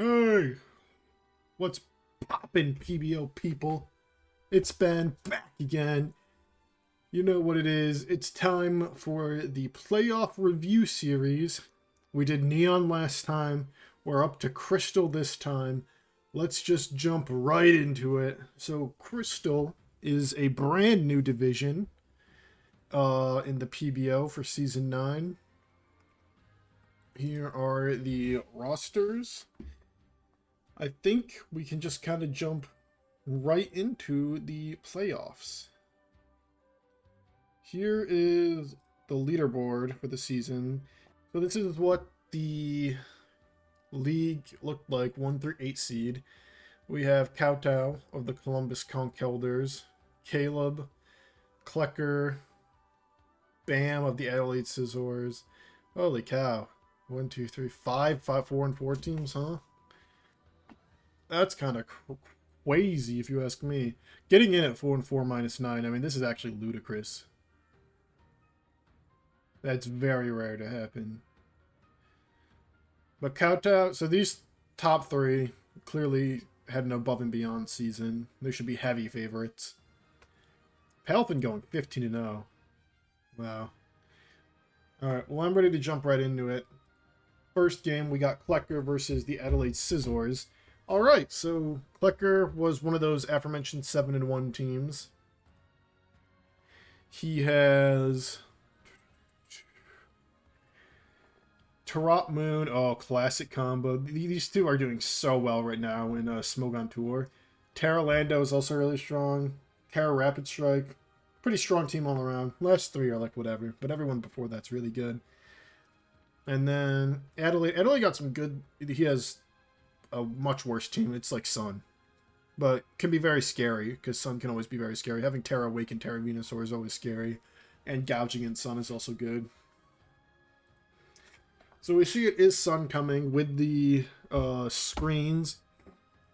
Hey, what's poppin', PBO people? It's Ben back again. You know what it is. It's time for the playoff review series. We did Neon last time. We're up to Crystal this time. Let's just jump right into it. So Crystal is a brand new division in the PBO for Season 9. Here are the rosters. I think we can just kind of jump right into the playoffs. Here is the leaderboard for the season. So this is what the league looked like, 1 through 8 seed. We have Kowtow of the Columbus Conkelders, Caleb, Klecker, Bam of the Adelaide Scissors. Holy cow. 1, 2, 3, 5, 4, and 4 teams, huh? That's kind of crazy, if you ask me. Getting in at 4 and 4 minus 9, I mean, this is actually ludicrous. That's very rare to happen. But Kowtow, so these top 3 clearly had an above and beyond season. They should be heavy favorites. Palfin going 15 and 0. Wow. Alright, well, I'm ready to jump right into it. First game, we got Klecker versus the Adelaide Scissors. Alright, so Klecker was one of those aforementioned 7 and 1 teams. He has Tarot Moon, oh, classic combo. These two are doing so well right now in Smoke on Tour. Terra Lando is also really strong. Terra Rapid Strike, pretty strong team all around. Last 3 are like whatever, but everyone before that's really good. And then Adelaide got some good. He has a much worse team. It's like Sun, but can be very scary because Sun can always be very scary. Having Terra Awaken Terra Venusaur is always scary, and gouging in Sun is also good. So we see it is Sun coming with the screens,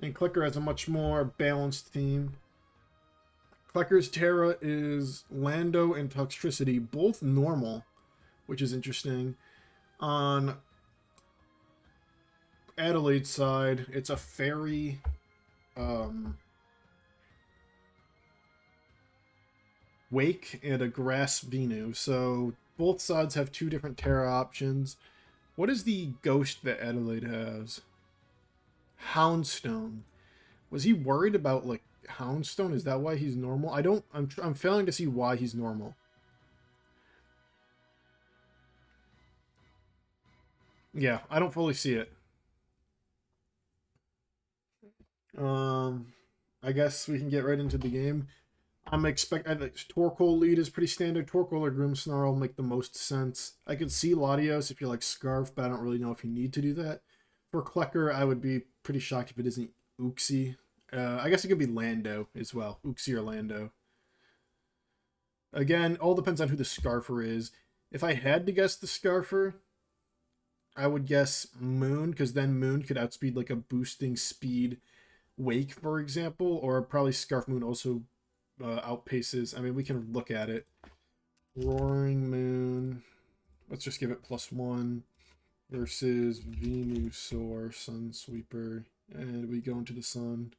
and Klecker has a much more balanced team. Klecker's Terra is Lando and Toxtricity, both normal, which is interesting. On Adelaide's side, it's a Fairy, Wake, and a Grass Venu. So both sides have 2 different Terra options. What is the ghost that Adelaide has? Houndstone. Was he worried about like Houndstone? Is that why he's normal? I'm failing to see why he's normal. Yeah, I don't fully see it. I guess we can get right into the game. I think Torkoal lead is pretty standard. Torkoal or Grimmsnarl make the most sense. I could see Latios if you like Scarf, but I don't really know if you need to do that. For Klecker, I would be pretty shocked if it isn't Uxie. I guess it could be Lando as well. Uxie or Lando. Again, all depends on who the Scarfer is. If I had to guess the Scarfer, I would guess Moon, because then Moon could outspeed like a boosting speed Wake, for example, or probably Scarf Moon also outpaces. I mean, we can look at it. Roaring Moon. Let's just give it +1 versus Venusaur, Sunsweeper, and we go into the Sun.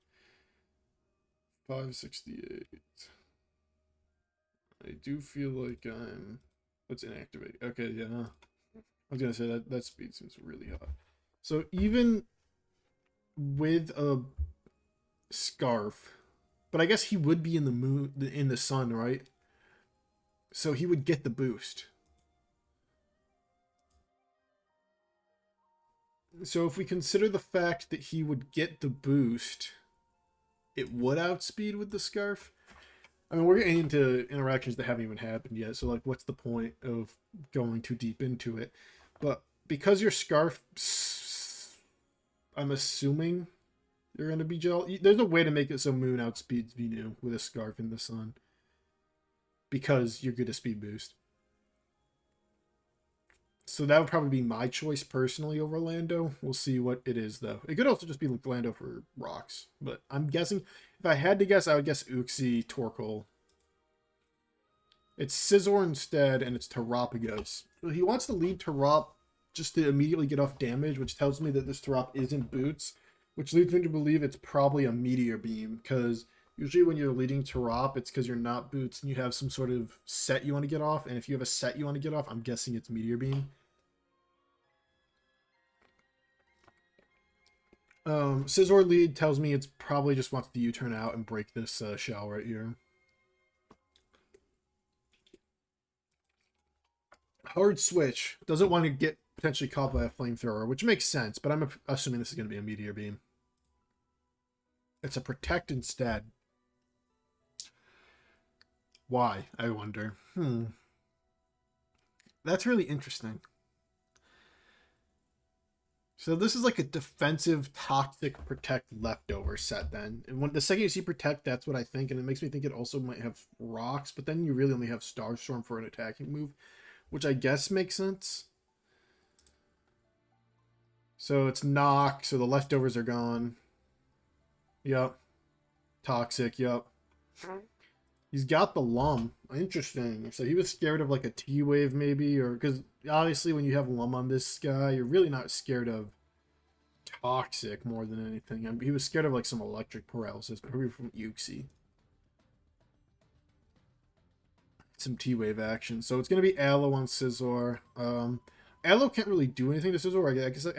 568. I do feel like I'm. Let's inactivate. Okay, yeah. I was gonna say that speed seems really hot. So even with a Scarf, but I guess he would be in the Sun, right? So he would get the boost. So if we consider the fact that he would get the boost, it would outspeed with the Scarf. I mean, we're getting into interactions that haven't even happened yet, so like, what's the point of going too deep into it? But because your Scarf, I'm assuming you're going to be gel. There's a way to make it so Moon outspeeds Venu with a Scarf in the Sun, because you're good at speed boost. So that would probably be my choice personally over Lando. We'll see what it is, though. It could also just be like Lando for rocks. But I'm guessing, if I had to guess, I would guess Uxie, Torkoal. It's Scizor instead, and it's Terapagos. So he wants to lead Terap just to immediately get off damage, which tells me that this Throp isn't boots, which leads me to believe it's probably a meteor beam, because usually when you're leading Throp, it's because you're not boots and you have some sort of set you want to get off, and if you have a set you want to get off, I'm guessing it's meteor beam. Scizor lead tells me it's probably just wants the U-turn out and break this shell right here. Hard switch. Doesn't want to get potentially caught by a flamethrower, which makes sense, but I'm assuming this is going to be a meteor beam. It's a protect instead. Why, I wonder. That's really interesting. So this is like a defensive, toxic, protect leftover set then. And when the second you see protect, that's what I think. And it makes me think it also might have rocks, but then you really only have Starstorm for an attacking move, which I guess makes sense. So it's knock, so the leftovers are gone. Yep. Toxic, yep. He's got the Lum. Interesting. So he was scared of like a T-Wave maybe, or because obviously when you have Lum on this guy, you're really not scared of Toxic more than anything. I mean, he was scared of like some electric paralysis, probably from Uxie. Some T-Wave action. So it's going to be Aloe on Scizor. Aloe can't really do anything to Scizor.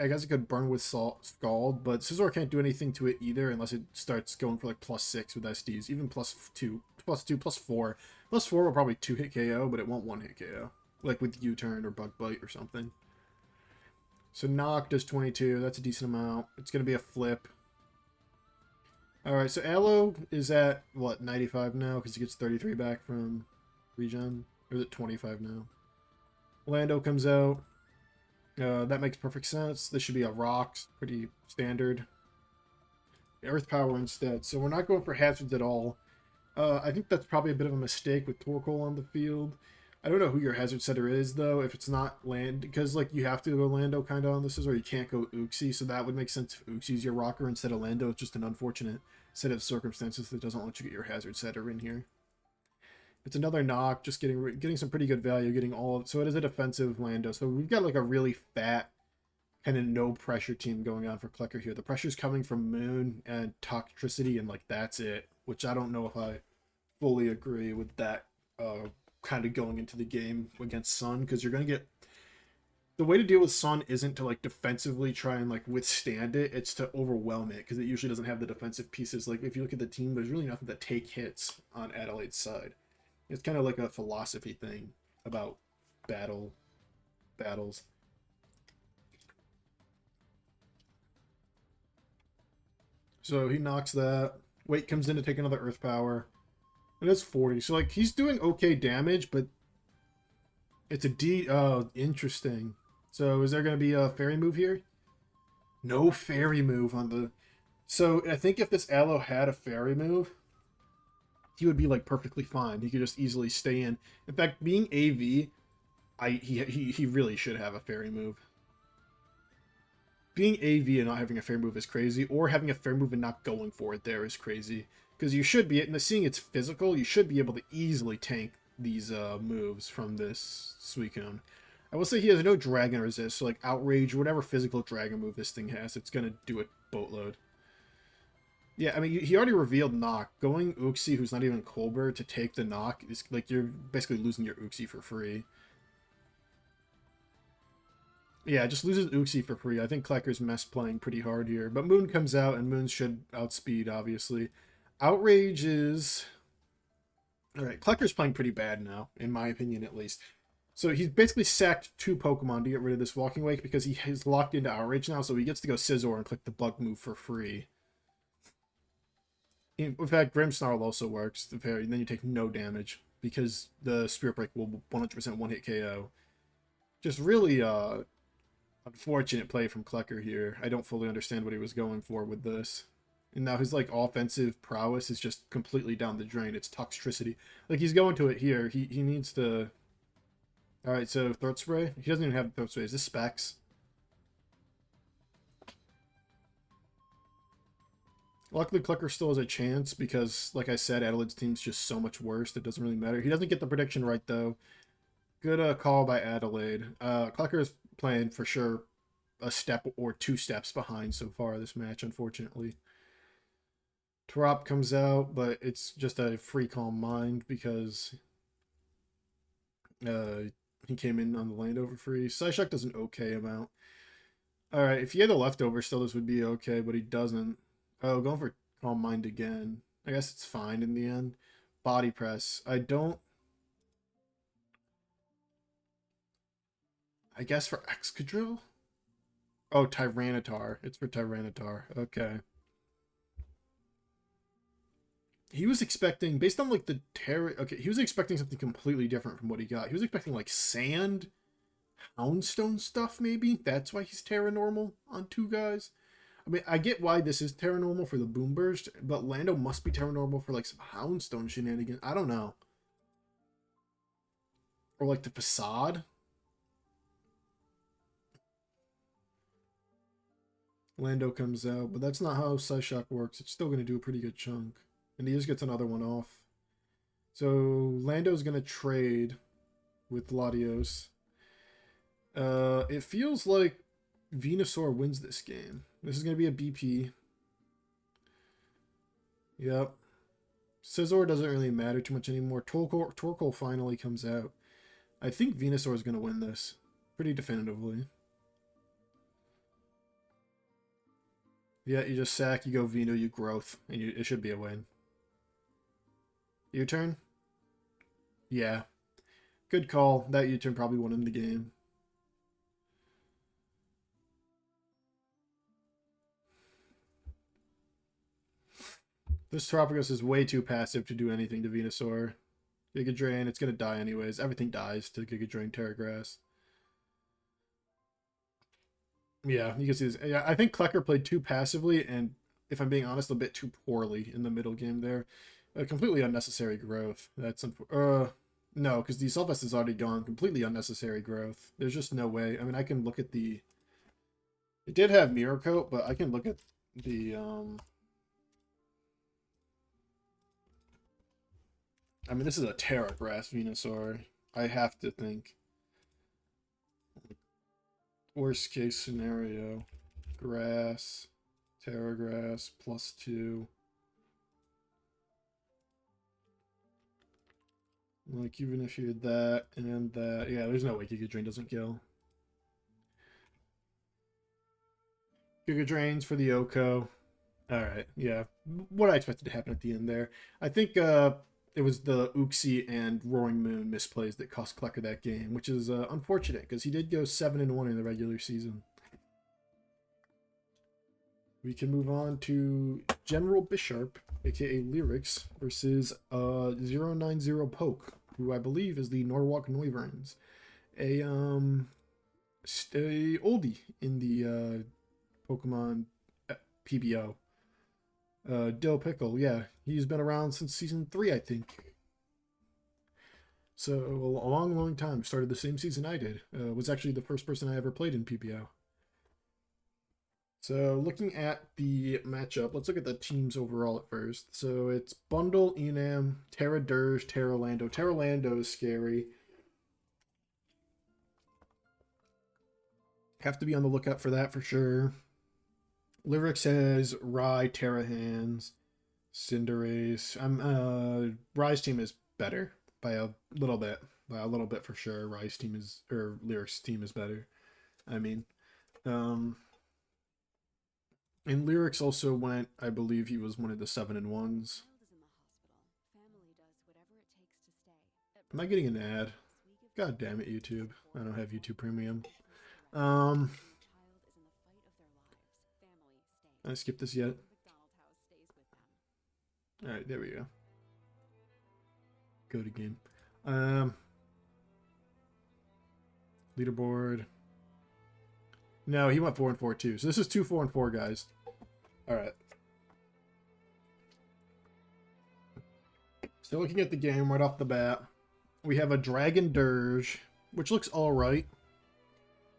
I guess it could burn with Scald, but Scizor can't do anything to it either unless it starts going for like +6 with SDs. Even +2, +2, +4. +4 will probably 2-hit KO, but it won't 1-hit KO. Like with U-turn or Bug Bite or something. So Knock does 22. That's a decent amount. It's going to be a flip. Alright, so Aloe is at, what, 95 now? Because he gets 33 back from regen. Or is it 25 now? Lando comes out. That makes perfect sense. This should be a rocks, pretty standard. Earth power instead. So we're not going for hazards at all. I think that's probably a bit of a mistake with Torkoal on the field. I don't know who your hazard setter is though. If it's not Land, because like you have to go Lando kind of on this, or you can't go Uxie. So that would make sense if Uxie's your rocker instead of Lando. It's just an unfortunate set of circumstances that doesn't let you get your hazard setter in here. It's another knock, just getting some pretty good value, getting all of, so it is a defensive Lando. So we've got like a really fat, kind of no pressure team going on for Klecker here. The pressure's coming from Moon and Toxtricity, and like that's it. Which I don't know if I fully agree with that kind of going into the game against Sun, because you're gonna get, the way to deal with Sun isn't to like defensively try and like withstand it, it's to overwhelm it, because it usually doesn't have the defensive pieces. Like if you look at the team, there's really nothing that take hits on Adelaide's side. It's kind of like a philosophy thing about battles. So he knocks that. Wait comes in to take another Earth Power. And it's 40. So like he's doing okay damage, but it's a D. Oh, interesting. So is there going to be a fairy move here? No fairy move on the... So I think if this Aloe had a fairy move, he would be like perfectly fine. He could just easily stay in. In fact, being AV, he really should have a fairy move. Being AV and not having a fairy move is crazy, or having a fairy move and not going for it there is crazy. Because you should be, and seeing it's physical, you should be able to easily tank these moves from this Suicune. I will say he has no Dragon Resist, so like Outrage, whatever physical Dragon move this thing has, it's going to do it boatload. Yeah, I mean, he already revealed Knock. Going Uxie, who's not even Colbert, to take the Knock, is like you're basically losing your Uxie for free. Yeah, just loses Uxie for free. I think Klecker's messed playing pretty hard here. But Moon comes out, and Moon should outspeed, obviously. Outrage is... Alright, Klecker's playing pretty bad now, in my opinion at least. So he's basically sacked 2 Pokemon to get rid of this Walking Wake because he is locked into Outrage now, so he gets to go Scizor and click the Bug move for free. In fact, Grimmsnarl also works, then you take no damage because the Spirit Break will 100% one-hit KO. Just really unfortunate play from Klecker here. I don't fully understand what he was going for with this. And now his like offensive prowess is just completely down the drain. It's Toxtricity. Like he's going to it here. He needs to... Alright, so Throat Spray. He doesn't even have Throat Spray. Is this Specs? Luckily, Klecker still has a chance because, like I said, Adelaide's team's just so much worse. It doesn't really matter. He doesn't get the prediction right, though. Good call by Adelaide. Klecker is playing for sure a step or 2 steps behind so far this match, unfortunately. Tarop comes out, but it's just a free calm mind because uh, he came in on the Landover free. Psyshock does an okay amount. Alright, if he had the leftover still, this would be okay, but he doesn't. Oh, going for calm mind again. I guess it's fine in the end. Body press. I guess for Excadrill? Oh, Tyranitar. It's for Tyranitar. Okay. He was expecting, based on like the Terra. Okay, he was expecting something completely different from what he got. He was expecting like sand, Houndstone stuff, maybe. That's why he's Terra normal on 2 guys. I mean, I get why this is Terra normal for the Boom Burst, but Lando must be Terra normal for like some Houndstone shenanigans. I don't know. Or like the Facade. Lando comes out, but that's not how Psyshock works. It's still going to do a pretty good chunk. And he just gets another one off. So Lando's going to trade with Latios. It feels like Venusaur wins this game. This is going to be a BP. Yep. Scizor doesn't really matter too much anymore. Torkoal finally comes out. I think Venusaur is going to win this pretty definitively. Yeah, you just sack, you go Veno, you growth, and it should be a win. U-turn? Yeah. Good call. That U-turn probably won him the game. This Tropicus is way too passive to do anything to Venusaur. Giga Drain, it's going to die anyways. Everything dies to Giga Drain Terra Grass. Yeah, you can see this. Yeah, I think Klecker played too passively, and if I'm being honest, a bit too poorly in the middle game there. Completely unnecessary growth. That's no, because the Sylvest is already gone. Completely unnecessary growth. There's just no way. I mean, I can look at the. It did have Mirror Coat, but I can look at the I mean, this is a Terra Grass Venusaur. I have to think. Worst case scenario, Grass, Terra Grass, +2. Like, even if you did that and that, yeah, there's no way Giga Drain doesn't kill. Giga Drains for the Oko. Alright, yeah. What I expected to happen at the end there. I think it was the Uxie and Roaring Moon misplays that cost Klecker that game, which is unfortunate because he did go 7-1 in the regular season. We can move on to General Bisharp, aka Lyrics, versus 090 Poke, who I believe is the Norwalk Noivern. A oldie in the Pokemon PBO. Dill Pickle, yeah. He's been around since season 3, I think. So, a long, long time. Started the same season I did. Was actually the first person I ever played in PBO. So, looking at the matchup, let's look at the teams overall at first. So, it's Bundle, Enam, Terra Dirge, Terra Lando. Terra Lando is scary. Have to be on the lookout for that for sure. Lyrics has Rye, Terra Hands, Cinderace. Rye's team is better by a little bit. By a little bit for sure. Rye's team is, or Lyrics team is better. I mean, and Lyrics also went, I believe he was one of the 7-1s. Am I getting an ad? God damn it, YouTube. I don't have YouTube Premium. I skipped this yet. Alright, there we go. Go to game. Leaderboard. No, he went 4-4 too. So this is 2 4-4 guys. Alright. So looking at the game right off the bat, we have a Dragon Dirge, which looks alright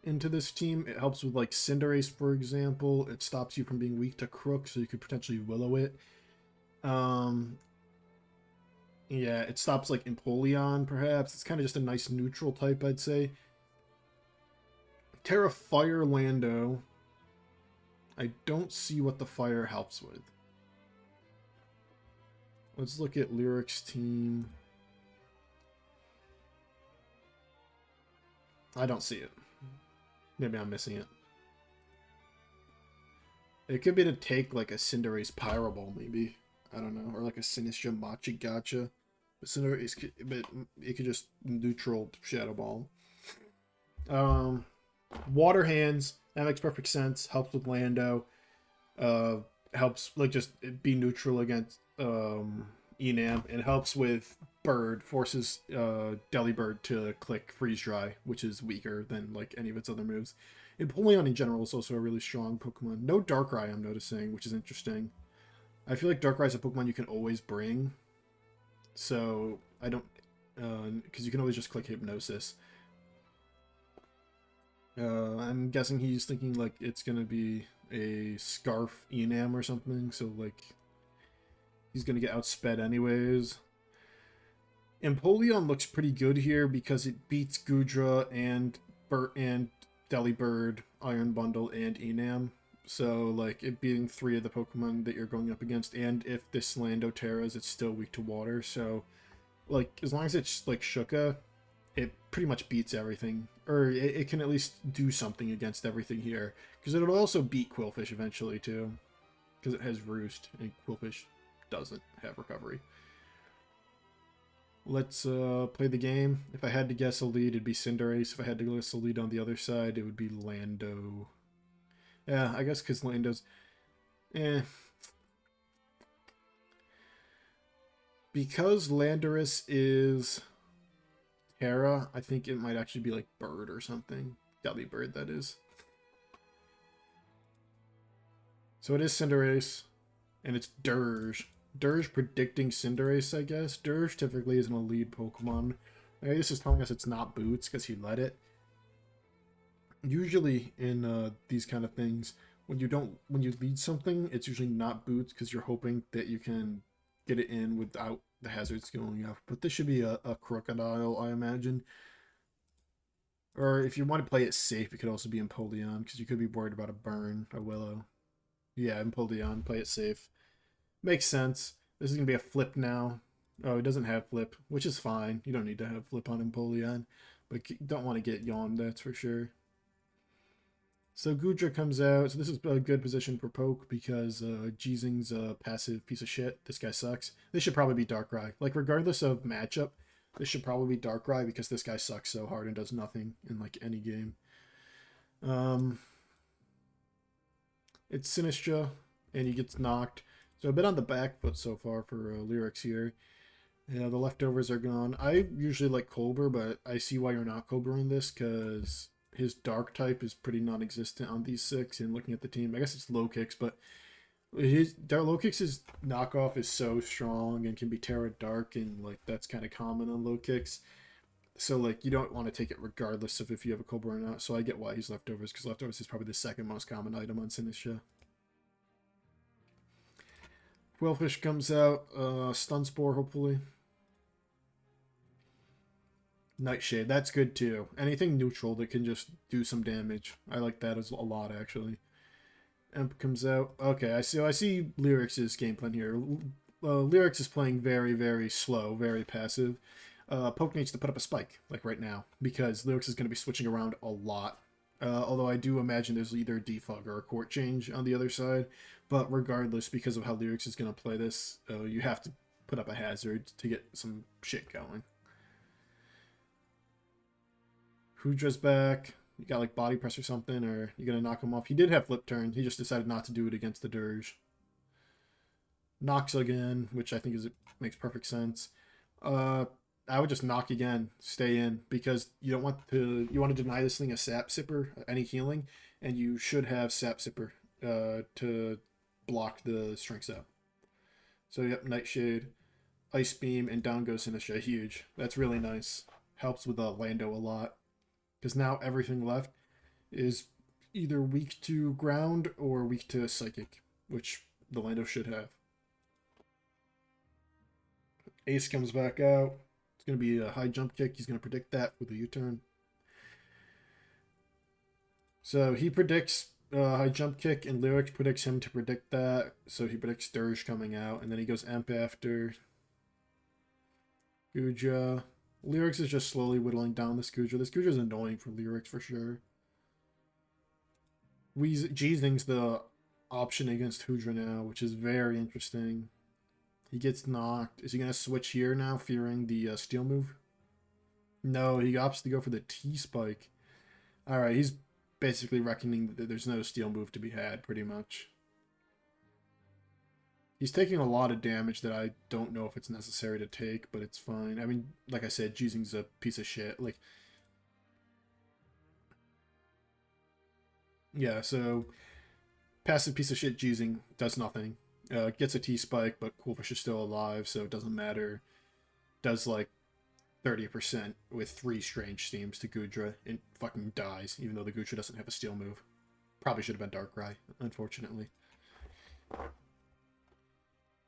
into this team. It helps with like Cinderace, for example. It stops you from being weak to Crook, so you could potentially Willow it. Yeah, it stops like Empoleon, perhaps. It's kind of just a nice neutral type, I'd say. Terra Fire Lando. I don't see what the fire helps with. Let's look at Lyric's team. I don't see it. Maybe I'm missing it. It could be to take like a Cinderace Pyro Ball, maybe. I don't know. Or like a Sinistcha Machi Gotcha. But Cinderace could, but it could just neutral Shadow Ball. Water Hands. That makes perfect sense. Helps with Lando. Helps like just be neutral against Enam. It helps with Bird. Forces Delibird to click Freeze Dry, which is weaker than like any of its other moves. Empoleon in general is also a really strong Pokemon. No Darkrai I'm noticing, which is interesting. I feel like Darkrai is a Pokemon you can always bring. So I don't, because you can always just click Hypnosis. I'm guessing he's thinking like it's gonna be a Scarf Enam or something, so like he's gonna get outsped anyways. Empoleon looks pretty good here because it beats Goodra and Delibird, Iron Bundle, and Enam. So like it beating 3 of the Pokemon that you're going up against, and if this Lando Terras, it's still weak to water. So like as long as it's like Shuka, it pretty much beats everything, or it can at least do something against everything here, because it'll also beat Quillfish eventually too, because it has Roost and Quillfish doesn't have Recovery. Let's play the game. If I had to guess a lead, it'd be Cinderace. If I had to guess a lead on the other side, it would be Lando. Yeah, I guess because Lando's because Landorus is Terra, I think it might actually be like Bird or something. Delibird, that is. So it is Cinderace, and it's Dirge. Dirge predicting Cinderace, I guess. Dirge typically isn't a lead Pokemon. Maybe this is telling us it's not Boots because he let it. Usually in these kind of things, when you lead something, it's usually not Boots because you're hoping that you can get it in without the hazards going off. But this should be a Crocodile, I imagine. Or if you want to play it safe, it could also be Empoleon, because you could be worried about a burn, a Willow. Yeah, Empoleon, play it safe. Makes sense. This is going to be a flip now. Oh, it doesn't have flip, which is fine. You don't need to have flip on Empoleon. But you don't want to get yawned, that's for sure. So Goodra comes out. So this is a good position for Poke because Jeezing's a passive piece of shit. This guy sucks. This should probably be Darkrai. Like, regardless of matchup, this should probably be Darkrai because this guy sucks so hard and does nothing in, like, any game. It's Sinistcha, and he gets knocked. So a bit on the back foot so far for Lyrics here. Yeah, the leftovers are gone. I usually like Colbur, but I see why you're not Colburing this, because his Dark type is pretty non-existent on these 6, and looking at the team, I guess it's Low Kicks, but his Low Kicks' knockoff is so strong and can be Terra Dark, and like that's kind of common on Low Kicks. So like you don't want to take it regardless of if you have a Colbur or not. So I get why he's Leftovers, because Leftovers is probably the 2nd most common item on Sinistcha. Quillfish comes out, Stun Spore hopefully. Nightshade, that's good too. Anything neutral that can just do some damage. I like that as a lot actually. Emp comes out. Okay, I see Lyrics' game plan here. Lyrics is playing very, very slow, very passive. Poke needs to put up a spike, like right now, because Lyrics is going to be switching around a lot. Although I do imagine there's either a defog or a court change on the other side. But regardless, because of how Lyrics is going to play this, you have to put up a hazard to get some shit going. Hudra's back. You got like body press or something, or you gonna knock him off? He did have flip turn. He just decided not to do it against the Dirge. Knocks again, which I think makes perfect sense. I would just knock again, stay in, because you don't want to. You want to deny this thing a Sap Sipper, any healing, and you should have Sap Sipper to block the Strength Sap. So yep, Nightshade, Ice Beam, and down goes Sinistcha. Huge. That's really nice. Helps with Lando a lot. Because now everything left is either weak to ground or weak to psychic, which the Lando should have. Ace comes back out. It's going to be a high jump kick. He's going to predict that with a U-turn. So he predicts high jump kick, and Lyrics predicts him to predict that. So he predicts Dirge coming out, and then he goes Emp after Guja. Lyrics is just slowly whittling down this Guja. This Guja is annoying for Lyrics for sure. Jeezing's the option against Hudra now, which is very interesting. He gets knocked. Is he going to switch here now, fearing the steel move? No, he opts to go for the T-Spike. Alright, he's basically reckoning that there's no steel move to be had, pretty much. He's taking a lot of damage that I don't know if it's necessary to take, but it's fine. I mean, like I said, Jeezing's a piece of shit. Like, yeah, so passive piece of shit Jeezing does nothing. Gets a T-Spike, but Coolfish is still alive, so it doesn't matter. Does like 30% with 3 strange steams to Gudra and fucking dies, even though the Gudra doesn't have a steel move. Probably should have been Darkrai, unfortunately.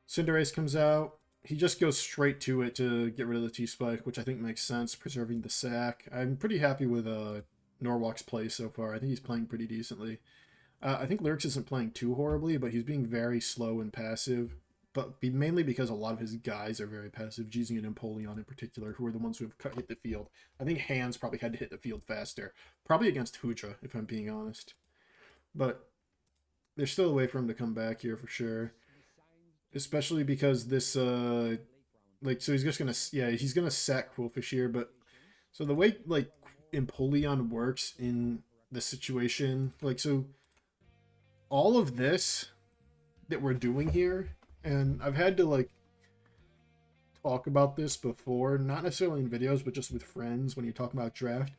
Cinderace comes out. He just goes straight to it to get rid of the T-Spike, which I think makes sense, preserving the sack. I'm pretty happy with Norwalk's play so far. I think he's playing pretty decently. I think Lyrics isn't playing too horribly, but he's being very slow and passive. But mainly because a lot of his guys are very passive, Jeezing and Empoleon in particular, who are the ones who have hit the field. I think Hands probably had to hit the field faster. Probably against Hudra, if I'm being honest. But there's still a way for him to come back here for sure. Especially because this, like, so he's just gonna, yeah, he's gonna sack Quillfish here, but, so the way, like, Empoleon works in this situation, like, so all of this that we're doing here, and I've had to, like, talk about this before, not necessarily in videos, but just with friends when you talk about draft.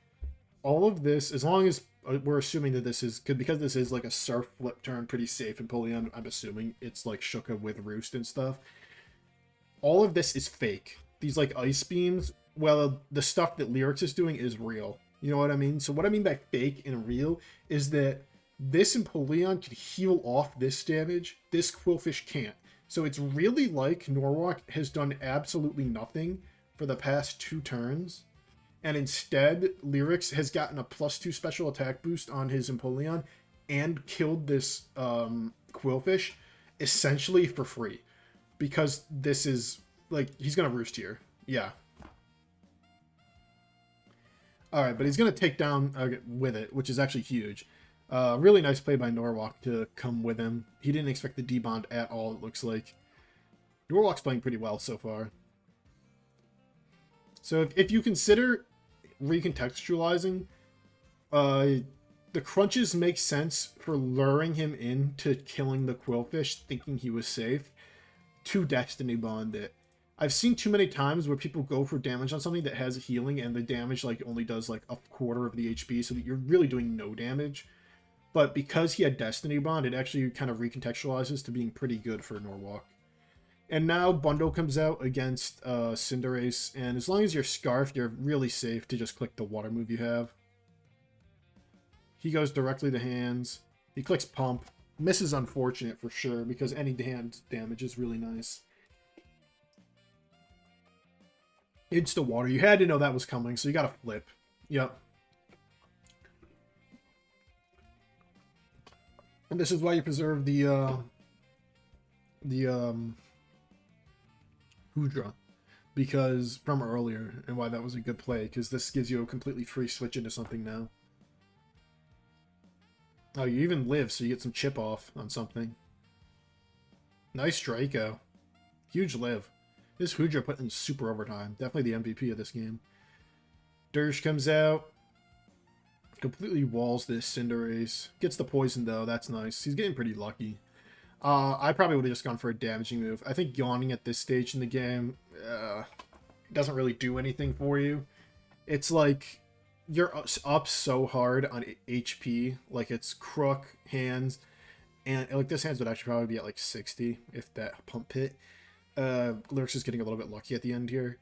All of this, as long as we're assuming that this is, because this is like a Surf flip turn, pretty safe in Empoleon, I'm assuming it's like Shuka with Roost and stuff. All of this is fake. These like Ice Beams, well, the stuff that Lyrics is doing is real. You know what I mean? So what I mean by fake and real is that this Empoleon can heal off this damage. This Quillfish can't. So it's really like Norwalk has done absolutely nothing for the past 2 turns. And instead, Lyrics has gotten a +2 special attack boost on his Empoleon and killed this Quillfish essentially for free. Because this is, like, he's going to Roost here. Yeah. Alright, but he's going to take down with it, which is actually huge. Really nice play by Norwalk to come with him. He didn't expect the D-Bond at all, it looks like. Norwalk's playing pretty well so far. So if you consider recontextualizing, the crunches make sense for luring him into killing the Quillfish, thinking he was safe, to Destiny Bond it. I've seen too many times where people go for damage on something that has healing and the damage like only does like a quarter of the HP, so that you're really doing no damage. But because he had Destiny Bond, it actually kind of recontextualizes to being pretty good for Norwalk. And now Bundle comes out against Cinderace, and as long as you're Scarfed, you're really safe to just click the water move you have. He goes directly to Hands. He clicks Pump. Misses unfortunate for sure, because any hand damage is really nice. Insta Water. You had to know that was coming, so you gotta flip. Yep. And this is why you preserve the Hudra, because from earlier, and why that was a good play, because this gives you a completely free switch into something now. Oh, you even live, so you get some chip off on something. Nice Draco. Huge live. This Hudra put in super overtime. Definitely the MVP of this game. Dirge comes out. Completely walls this Cinderace. Gets the poison though, that's nice. He's getting pretty lucky. I probably would have just gone for a damaging move. I think yawning at this stage in the game doesn't really do anything for you. It's like you're up so hard on HP, like it's Crook, Hands, and like this Hands would actually probably be at like 60 if that pump hit. Lyrics is getting a little bit lucky at the end here,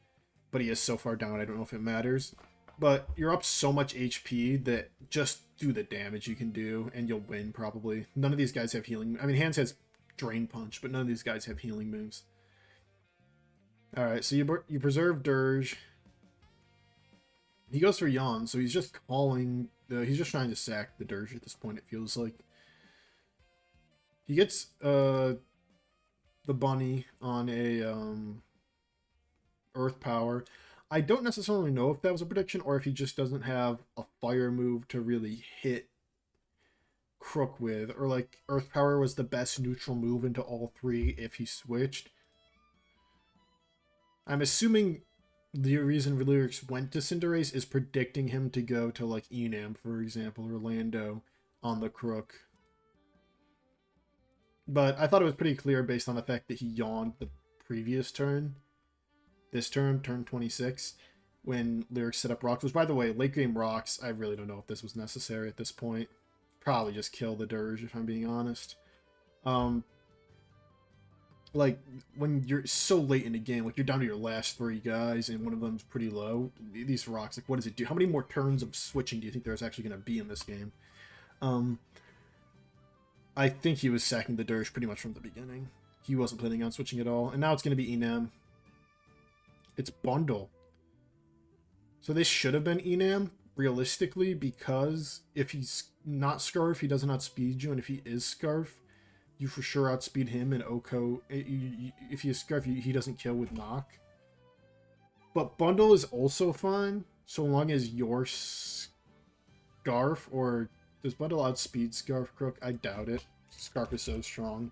but he is so far down, I don't know if it matters. But you're up so much HP that just do the damage you can do, and you'll win, probably. None of these guys have healing. I mean, Hands has Drain Punch, but none of these guys have healing moves. Alright, so you preserve Dirge. He goes for Yawn, so he's just calling He's just trying to sack the Dirge at this point, it feels like. He gets the bunny on a earth power. I don't necessarily know if that was a prediction or if he just doesn't have a fire move to really hit Crook with, or like earth power was the best neutral move into all three if he switched. I'm assuming the reason Lyrics went to Cinderace is predicting him to go to like Enam, for example, or Lando on the Crook. But I thought it was pretty clear based on the fact that he yawned the previous turn. This turn, turn 26, when Lyrics set up rocks. Which, by the way, late game rocks, I really don't know if this was necessary at this point. Probably just kill the Dirge, if I'm being honest. Like, when you're so late in the game, like, you're down to your last three guys, and one of them's pretty low, these rocks, like, what does it do? How many more turns of switching do you think there's actually going to be in this game? I think he was sacking the Dirge pretty much from the beginning. He wasn't planning on switching at all, and now it's going to be Enam. It's Bundle. So this should have been Enam, realistically, because if he's not Scarf, he doesn't outspeed you, and if he is Scarf, you for sure outspeed him, and Oko, if he is Scarf, he doesn't kill with Knock. But Bundle is also fine, so long as you're Scarf, or does Bundle outspeed Scarf Crook? I doubt it. Scarf is so strong.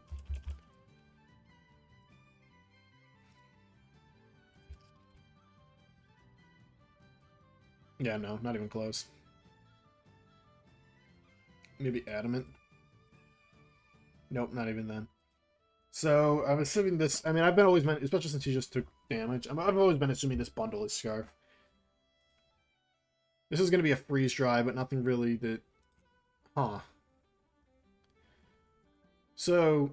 Yeah, no, not even close. Maybe Adamant. Nope, not even then. So I'm assuming this. I mean, I've always been, especially since he just took damage. I've always been assuming this Bundle is Scarf. This is going to be a freeze dry, but nothing really that. Huh. So.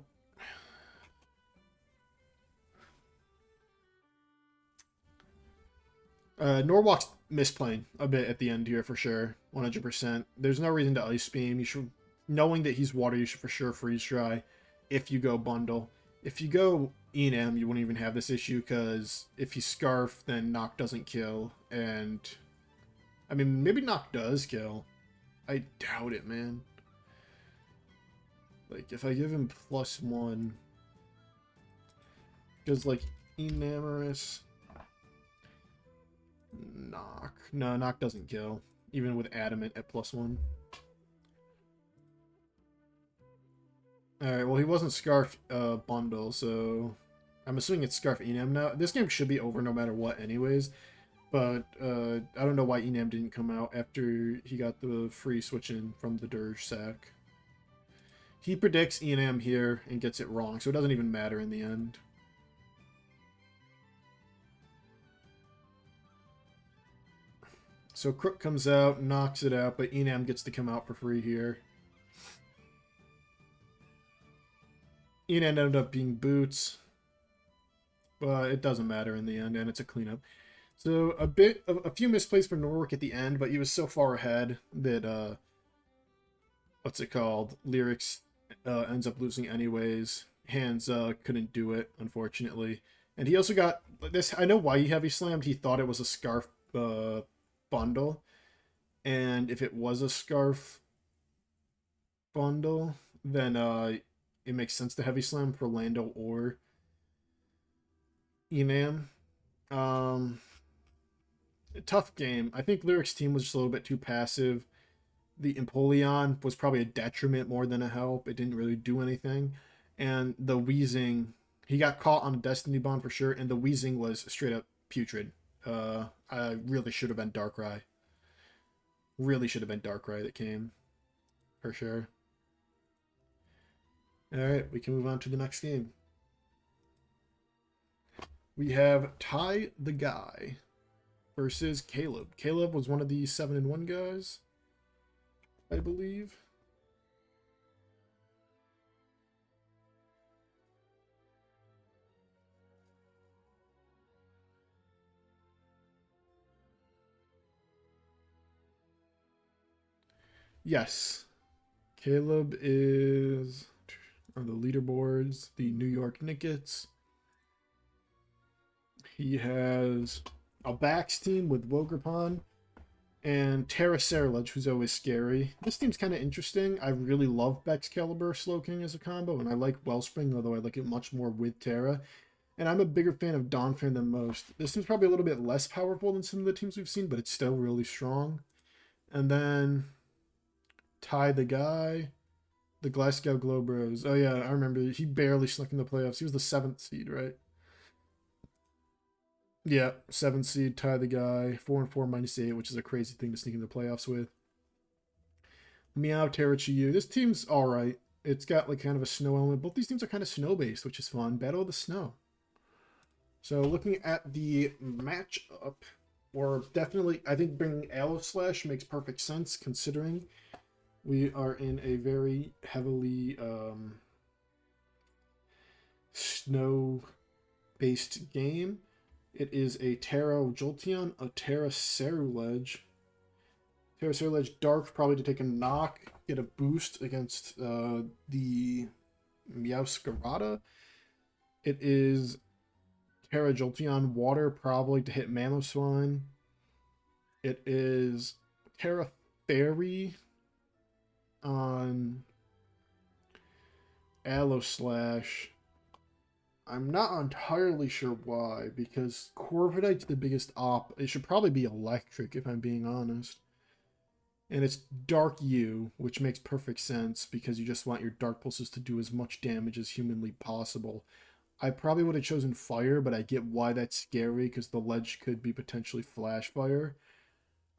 Norwalk's misplaying a bit at the end here for sure, 100%. There's no reason to Ice Beam. You should, knowing that he's water, you should for sure freeze dry if you go Bundle. If you go Enam, you wouldn't even have this issue because if you Scarf, then Knock doesn't kill, and I mean maybe Knock does kill. I doubt it, man. Like if I give him +1, because like Enamorous. Knock. No, Knock doesn't kill. Even with Adamant at +1. Alright, well he wasn't Scarf Bundle, so I'm assuming it's Scarf Enam now. This game should be over no matter what anyways. But I don't know why Enam didn't come out after he got the free switch-in from the Dirge sack. He predicts Enam here and gets it wrong, so it doesn't even matter in the end. So Crook comes out, knocks it out, but Enam gets to come out for free here. Enam ended up being Boots, but it doesn't matter in the end, and it's a cleanup. So a few misplays for Norwalk at the end, but he was so far ahead that what's it called? Lyrics ends up losing anyways. Hands couldn't do it, unfortunately, and he also got this. I know why he heavy slammed. He thought it was a Scarf Bundle, and if it was a Scarf Bundle, then it makes sense to heavy slam for Lando or Enam. Tough game. I think Lyric's team was just a little bit too passive. The Empoleon was probably a detriment more than a help. It didn't really do anything, and the Wheezing, he got caught on a Destiny Bond for sure, and the Wheezing was straight up putrid. I really should have been Darkrai. Really should have been Darkrai that came. For sure. Alright, we can move on to the next game. We have Ty the Guy versus Caleb. Caleb was one of the 7-1 guys, I believe. Yes. Caleb is on the leaderboards, the New York Knickets. He has a backs team with Wogrepon and Terra Cerulege, who's always scary. This team's kind of interesting. I really love Excalibur Slowking as a combo, and I like Wellspring, although I like it much more with Terra. And I'm a bigger fan of Donphan than most. This team's probably a little bit less powerful than some of the teams we've seen, but it's still really strong. And then Ty the Guy, the Glasgow Globros. Oh yeah, I remember. He barely snuck in the playoffs. He was the 7th seed, right? Yeah, 7th seed, Ty the Guy, 4-4 -8, which is a crazy thing to sneak in the playoffs with. Meow Terrachiyu. This team's alright. It's got like kind of a snow element. Both these teams are kind of snow based, which is fun. Battle of the Snow. So looking at the matchup, or definitely, I think bringing Slash makes perfect sense considering we are in a very heavily snow-based game. It is a Terra Jolteon, a Terra Cerulege. Terra Cerulege Dark, probably to take a knock, get a boost against the Meowscarada. It is Terra Jolteon Water, probably to hit Mamoswine. It is Terra Fairy on Slash. I'm not entirely sure why, because Corviknight's the biggest op. It should probably be electric, if I'm being honest. And it's Dark U, which makes perfect sense, because you just want your Dark Pulses to do as much damage as humanly possible. I probably would have chosen Fire, but I get why that's scary, because the ledge could be potentially Flash Fire.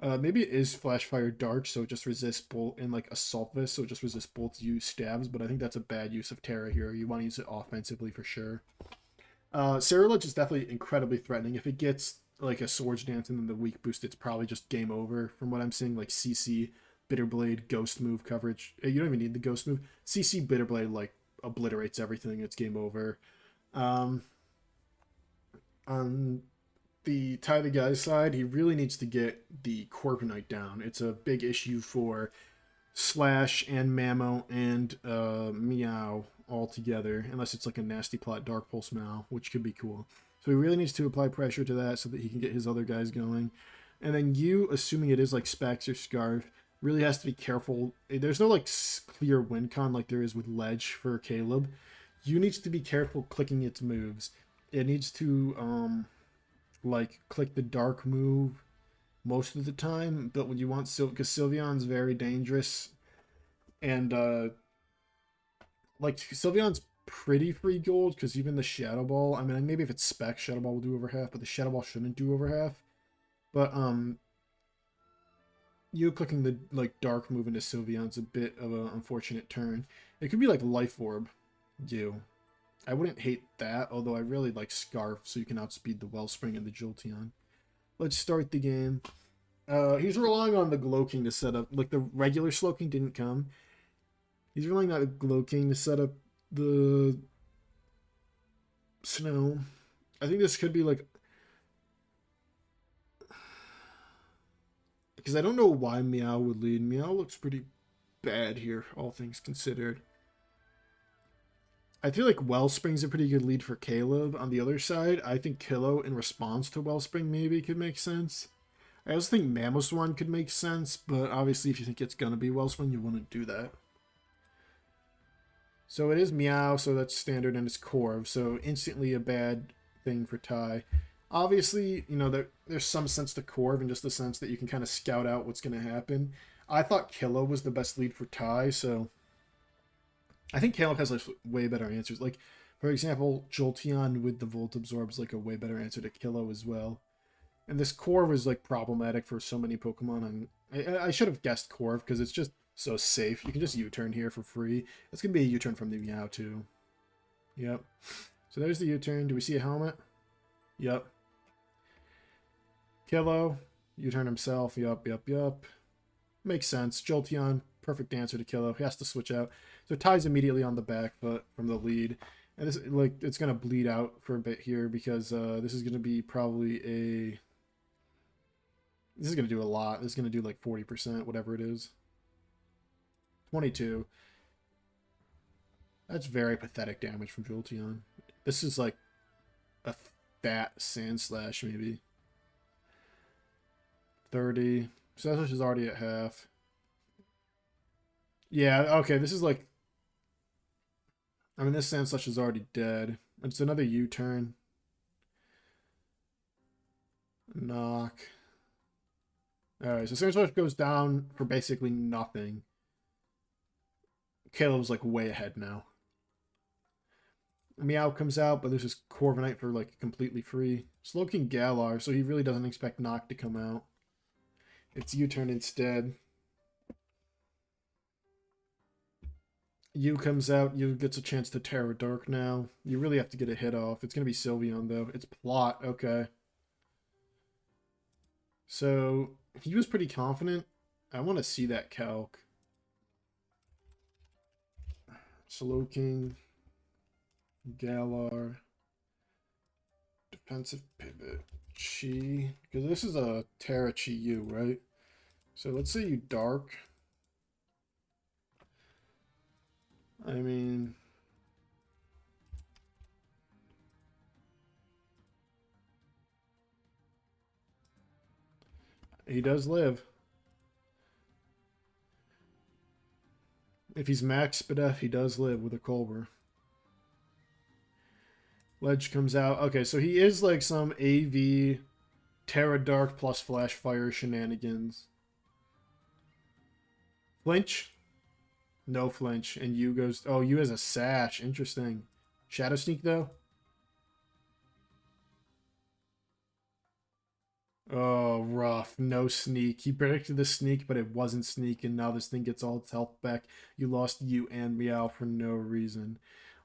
Maybe it is Flash Fire Dark, so it just resists bolt, and like Assault Vest, so it just resists bolt use stabs, but I think that's a bad use of Terra here. You want to use it offensively for sure. Cerulege is definitely incredibly threatening. If it gets like a Swords Dance and then the weak boost, it's probably just game over from what I'm seeing, like CC, Bitterblade, Ghost move coverage. You don't even need the Ghost move. CC, Bitterblade, like, obliterates everything. It's game over. On the Ty the Guy side, he really needs to get the Corviknight down. It's a big issue for Slash and Mamo and Meow all together, unless it's like a nasty plot Dark Pulse Meow, which could be cool. So he really needs to apply pressure to that so that he can get his other guys going. And then you, assuming it is like Specs or Scarf, really has to be careful. There's no like clear win con like there is with Ledge for Caleb. You needs to be careful clicking its moves. It needs to like click the dark move most of the time, but when you want because Sylveon's very dangerous, and like Sylveon's pretty free gold because even the Shadow Ball, I mean maybe if it's Spec, Shadow Ball will do over half, but the Shadow Ball shouldn't do over half. But you clicking the like dark move into Sylveon's a bit of an unfortunate turn. It could be like Life Orb, I wouldn't hate that, although I really like Scarf, so you can outspeed the Wellspring and the Jolteon. Let's start the game. He's relying on the Glowking to set up, like the regular Slowking didn't come. He's relying on the Glowking to set up the Snow. I think this could be like, because I don't know why Meow would lead. Meow looks pretty bad here, all things considered. I feel like Wellspring's a pretty good lead for Caleb. On the other side, I think Killo in response to Wellspring maybe could make sense. I also think Mamoswine could make sense, but obviously if you think it's going to be Wellspring, you wouldn't do that. So it is Meow, so that's standard, and it's Corv, so instantly a bad thing for Ty. Obviously, you know, there's some sense to Corv in just the sense that you can kind of scout out what's going to happen. I thought Killo was the best lead for Ty, so I think Caleb has like way better answers. Like, for example, Jolteon with the Volt Absorb is like a way better answer to Killo as well. And this Corv is like problematic for so many Pokemon. And I should have guessed Corv because it's just so safe. You can just U-turn here for free. It's going to be a U-turn from the Meow too. Yep. So there's the U-turn. Do we see a helmet? Yep. Killo, U-turn himself. Yup. Makes sense. Jolteon, perfect answer to Killo. He has to switch out. So Ty's immediately on the back foot from the lead. And this, like, it's going to bleed out for a bit here because this is going to be probably a... This is going to do a lot. This is going to do like 40%, whatever it is. 22. That's very pathetic damage from Jolteon. This is like a fat Sand Slash, maybe. 30. Sandwich is already at half. Yeah, okay, this is like... I mean, this Sandwich is already dead. It's another U-turn. Knock. Alright, so Sandwich goes down for basically nothing. Caleb's like way ahead now. Meow comes out, but this is Corviknight for like completely free. Slowking Galar, so he really doesn't expect Knock to come out. It's U-turn instead. U comes out, U gets a chance to Terra Dark now. You really have to get a hit off. It's going to be Sylveon though. It's Plot, okay. So, he was pretty confident. I want to see that calc. Slowking. Galar. Defensive pivot. Chi. Because this is a Terra Chi U, right? So let's say you Dark. I mean... he does live. If he's max Spadef, he does live with a Culver. Ledge comes out. Okay, so he is like some AV Terra Dark plus Flash Fire shenanigans. Flinch? No flinch. And you goes... oh, you has a Sash. Interesting. Shadow Sneak, though? Oh, rough. No sneak. He predicted the sneak, but it wasn't sneak, and now this thing gets all its health back. You lost you and Meow for no reason.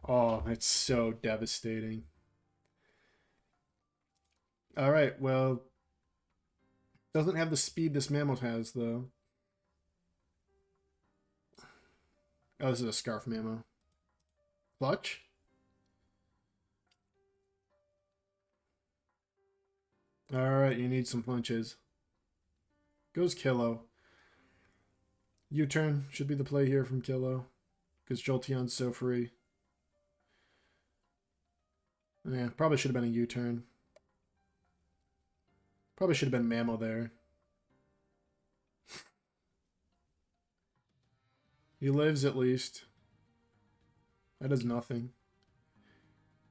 Oh, it's so devastating. Alright, well... doesn't have the speed this Mammoth has, though. Oh, this is a Scarf Mammo. Clutch? Alright, you need some punches. Goes Kilo. U-turn should be the play here from Kilo. Because Jolteon's so free. Yeah, probably should have been a U-turn. Probably should have been Mammo there. He lives at least. That does nothing.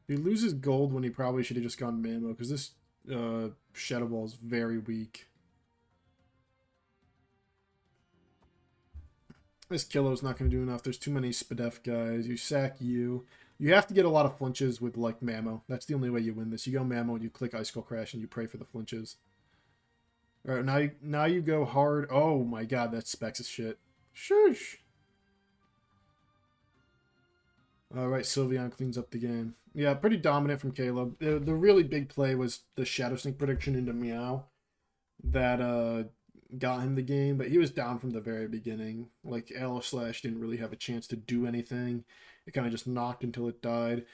He loses gold when he probably should have just gone Mammo, because this Shadow Ball is very weak. This Kilo's not going to do enough. There's too many Spadef guys. You sack you. You have to get a lot of flinches with, like, Mammo. That's the only way you win this. You go Mammo, you click Ice Skull Crash, and you pray for the flinches. Alright, now you go hard. Oh my god, that Specs is shit. Shush! Alright, Sylveon cleans up the game. Yeah, pretty dominant from Caleb. The really big play was the Shadow Sneak prediction into Meow that got him the game, but he was down from the very beginning. Like, Slash didn't really have a chance to do anything. It kind of just knocked until it died.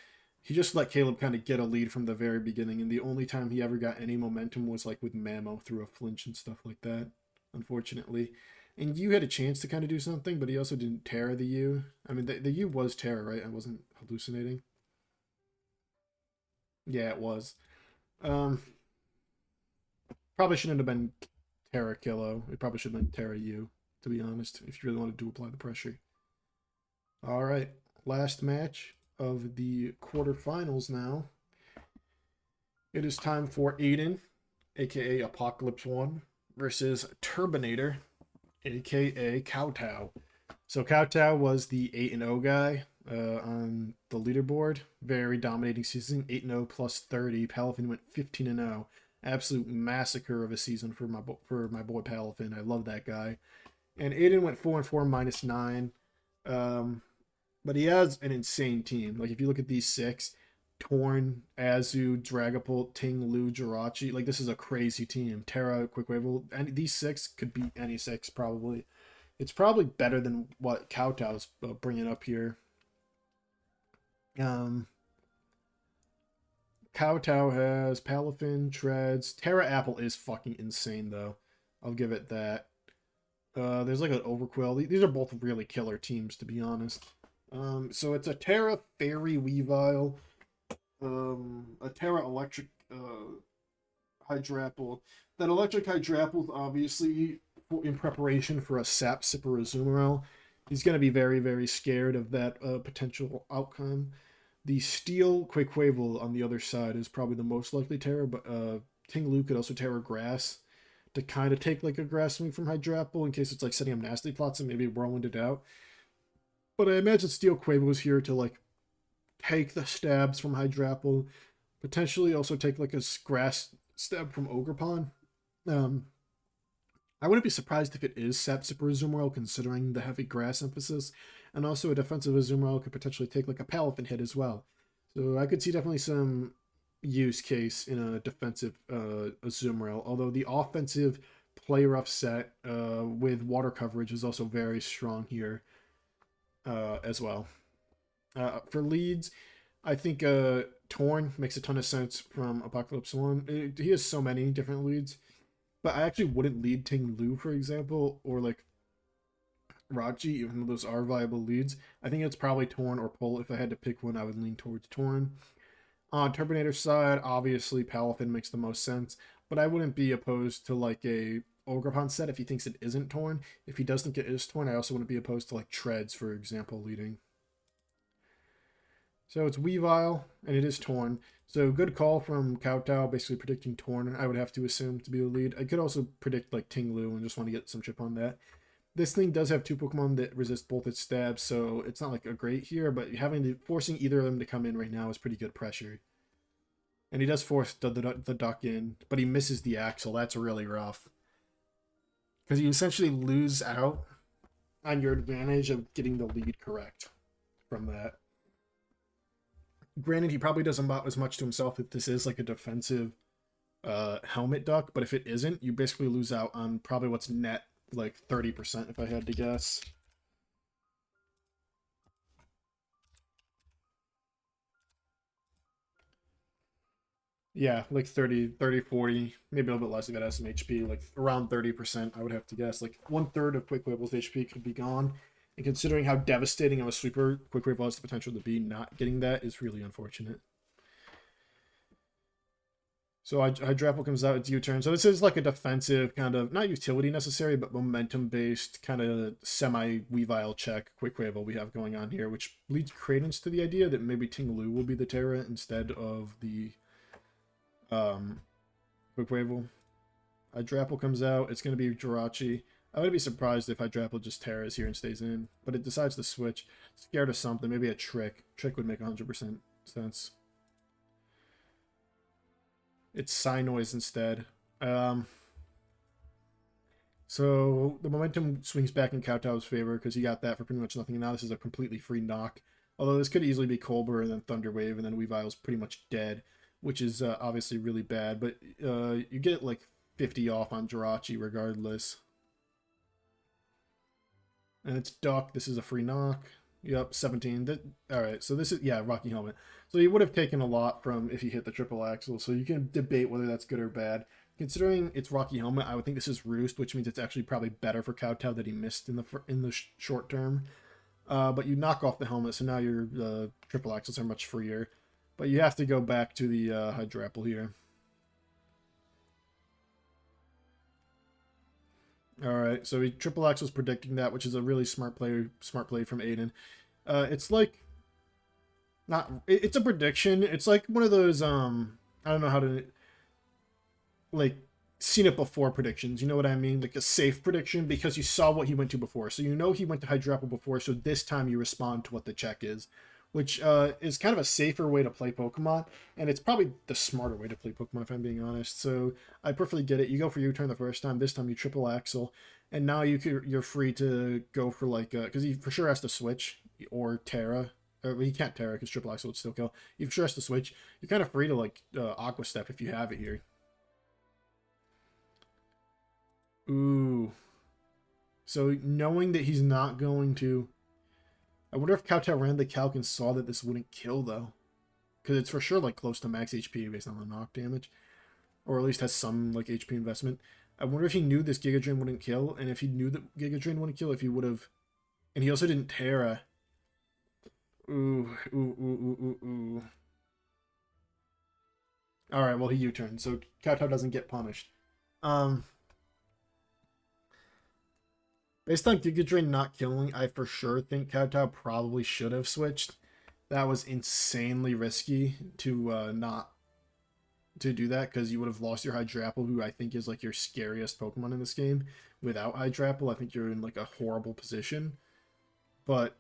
He just let Caleb kind of get a lead from the very beginning, and the only time he ever got any momentum was like with Mammo through a flinch and stuff like that, unfortunately. And you had a chance to kind of do something, but he also didn't Terra the U. I mean, the U was Terra, right? I wasn't hallucinating. Yeah, it was. Um, Probably shouldn't have been Terra Kilo. It probably should have been Terra U, to be honest, if you really wanted to apply the pressure. All right, last match of the quarterfinals now. It is time for Aiden, aka Apocalypse One, versus Turbinator, aka Kowtow. So Kowtow was the 8-0 guy on the leaderboard. Very dominating season, 8-0 plus 30. Palafin went 15-0. Absolute massacre of a season for my boy Palafin. I love that guy. And Aiden went 4-4 minus 9. But he has an insane team. Like, if you look at these six, Torn, Azu, Dragapult, Ting, Lu, Jirachi, like, this is a crazy team. Terra, Quickwave, and these six could beat any six, probably. It's probably better than what Kowtow's bringing up here. Kowtow has Palafin, Treads. Terra Apple is fucking insane, though. I'll give it that. There's like an Overquill. These are both really killer teams, to be honest. So it's a Terra Fairy Weavile, a Terra Electric Hydrapple. That Electric Hydrapple is obviously in preparation for a Sap Sipper Azumarill. He's going to be very, very scared of that potential outcome. The Steel Quaquaval on the other side is probably the most likely terror, but Ting Lu could also terror Grass to kind of take like a Grass move from Hydrapple in case it's like setting up nasty plots and maybe whirlwind it out. But I imagine Steel Quaval is here to like take the stabs from Hydrapple, potentially also take like a Grass stab from Ogerpon. Um, I wouldn't be surprised if it is Sap Sipper Azumarill, considering the heavy grass emphasis, and also a defensive Azumarill could potentially take like a Palafin hit as well. So I could see definitely some use case in a defensive Azumarill, although the offensive play rough set with water coverage is also very strong here as well. For leads, I think Torn makes a ton of sense from Apocalypse 1. He has so many different leads. But I actually wouldn't lead Ting Lu, for example, or like Raji, even though those are viable leads. I think it's probably Torn or Pull. If I had to pick one, I would lean towards Torn. On Turbinator's side, obviously Palafin makes the most sense, but I wouldn't be opposed to like a Ogerpon set if he thinks it isn't Torn. If he does think it is Torn, I also wouldn't be opposed to like Treads, for example, leading. So it's Weavile, and it is Torn. So good call from Kowtow, basically predicting Torn, I would have to assume to be the lead. I could also predict like Ting Lu and just want to get some chip on that. This thing does have two Pokemon that resist both its stabs, so it's not like a great here, but forcing either of them to come in right now is pretty good pressure. And he does force the duck in, but he misses the axle. That's really rough. Because you essentially lose out on your advantage of getting the lead correct from that. Granted, he probably doesn't bot as much to himself if this is like a defensive helmet duck, but if it isn't, you basically lose out on probably what's net like 30% if I had to guess. Yeah, like 40, maybe a little bit less if it has some HP, like around 30%, I would have to guess. Like 1/3 of Quaquaval's HP could be gone. And considering how devastating of a sweeper Quaquaval has the potential to be, not getting that is really unfortunate. So Hydrapple comes out, it's U-turn. So this is like a defensive kind of, not utility necessary, but momentum-based kind of semi-Weavile check Quaquaval we have going on here, which leads credence to the idea that maybe Ting Lu will be the Terra instead of the Quaquaval. Hydrapple comes out, it's going to be Jirachi. I would be surprised if Hydrapple just Terras here and stays in, but it decides to switch. Scared of something, maybe a Trick. Trick would make 100% sense. It's Psynoise instead. So the momentum swings back in Kowtow's favor because he got that for pretty much nothing. And now this is a completely free knock. Although this could easily be Colbur and then Thunder Wave, and then Weavile's pretty much dead, which is obviously really bad. But you get like 50 off on Jirachi regardless. And it's Duck. This is a free knock. Yep, 17. All right, so this is, yeah, Rocky Helmet. So you would have taken a lot from if you hit the triple axle. So you can debate whether that's good or bad. Considering it's Rocky Helmet, I would think this is Roost, which means it's actually probably better for Kowtow that he missed in the short term. But you knock off the helmet, so now your triple axles are much freer. But you have to go back to the Hydrapple here. All right, so he triple axles predicting that, which is a really smart play from Aiden. It's like not it's a prediction. It's like one of those I don't know how to like seen it before predictions. You know what I mean? Like a safe prediction because you saw what he went to before. So you know he went to Hydrapple before, so this time you respond to what the check is, which is kind of a safer way to play Pokemon, and it's probably the smarter way to play Pokemon if I'm being honest. So I perfectly get it. You go for U-turn the first time. This time you triple axle, and now you're free to go for like because he for sure has to switch or Terra. Or he can't Terra because triple axle would still kill. He for sure has to switch. You're kind of free to like Aqua Step if you have it here. Ooh. So knowing that he's not going to... I wonder if Kowtow ran the calc and saw that this wouldn't kill, though. Because it's for sure, like, close to max HP based on the knock damage. Or at least has some, like, HP investment. I wonder if he knew this Giga Drain wouldn't kill, and if he knew that Giga Drain wouldn't kill, if he would have... And he also didn't Terra. Ooh, ooh, ooh, ooh, ooh, ooh. Alright, well, he U-turned, so Kowtow doesn't get punished. Based on Giga Drain not killing, I for sure think Kowtow probably should have switched. That was insanely risky to not to do that because you would have lost your Hydrapple, who I think is like your scariest Pokemon in this game. Without Hydrapple, I think you're in like a horrible position. But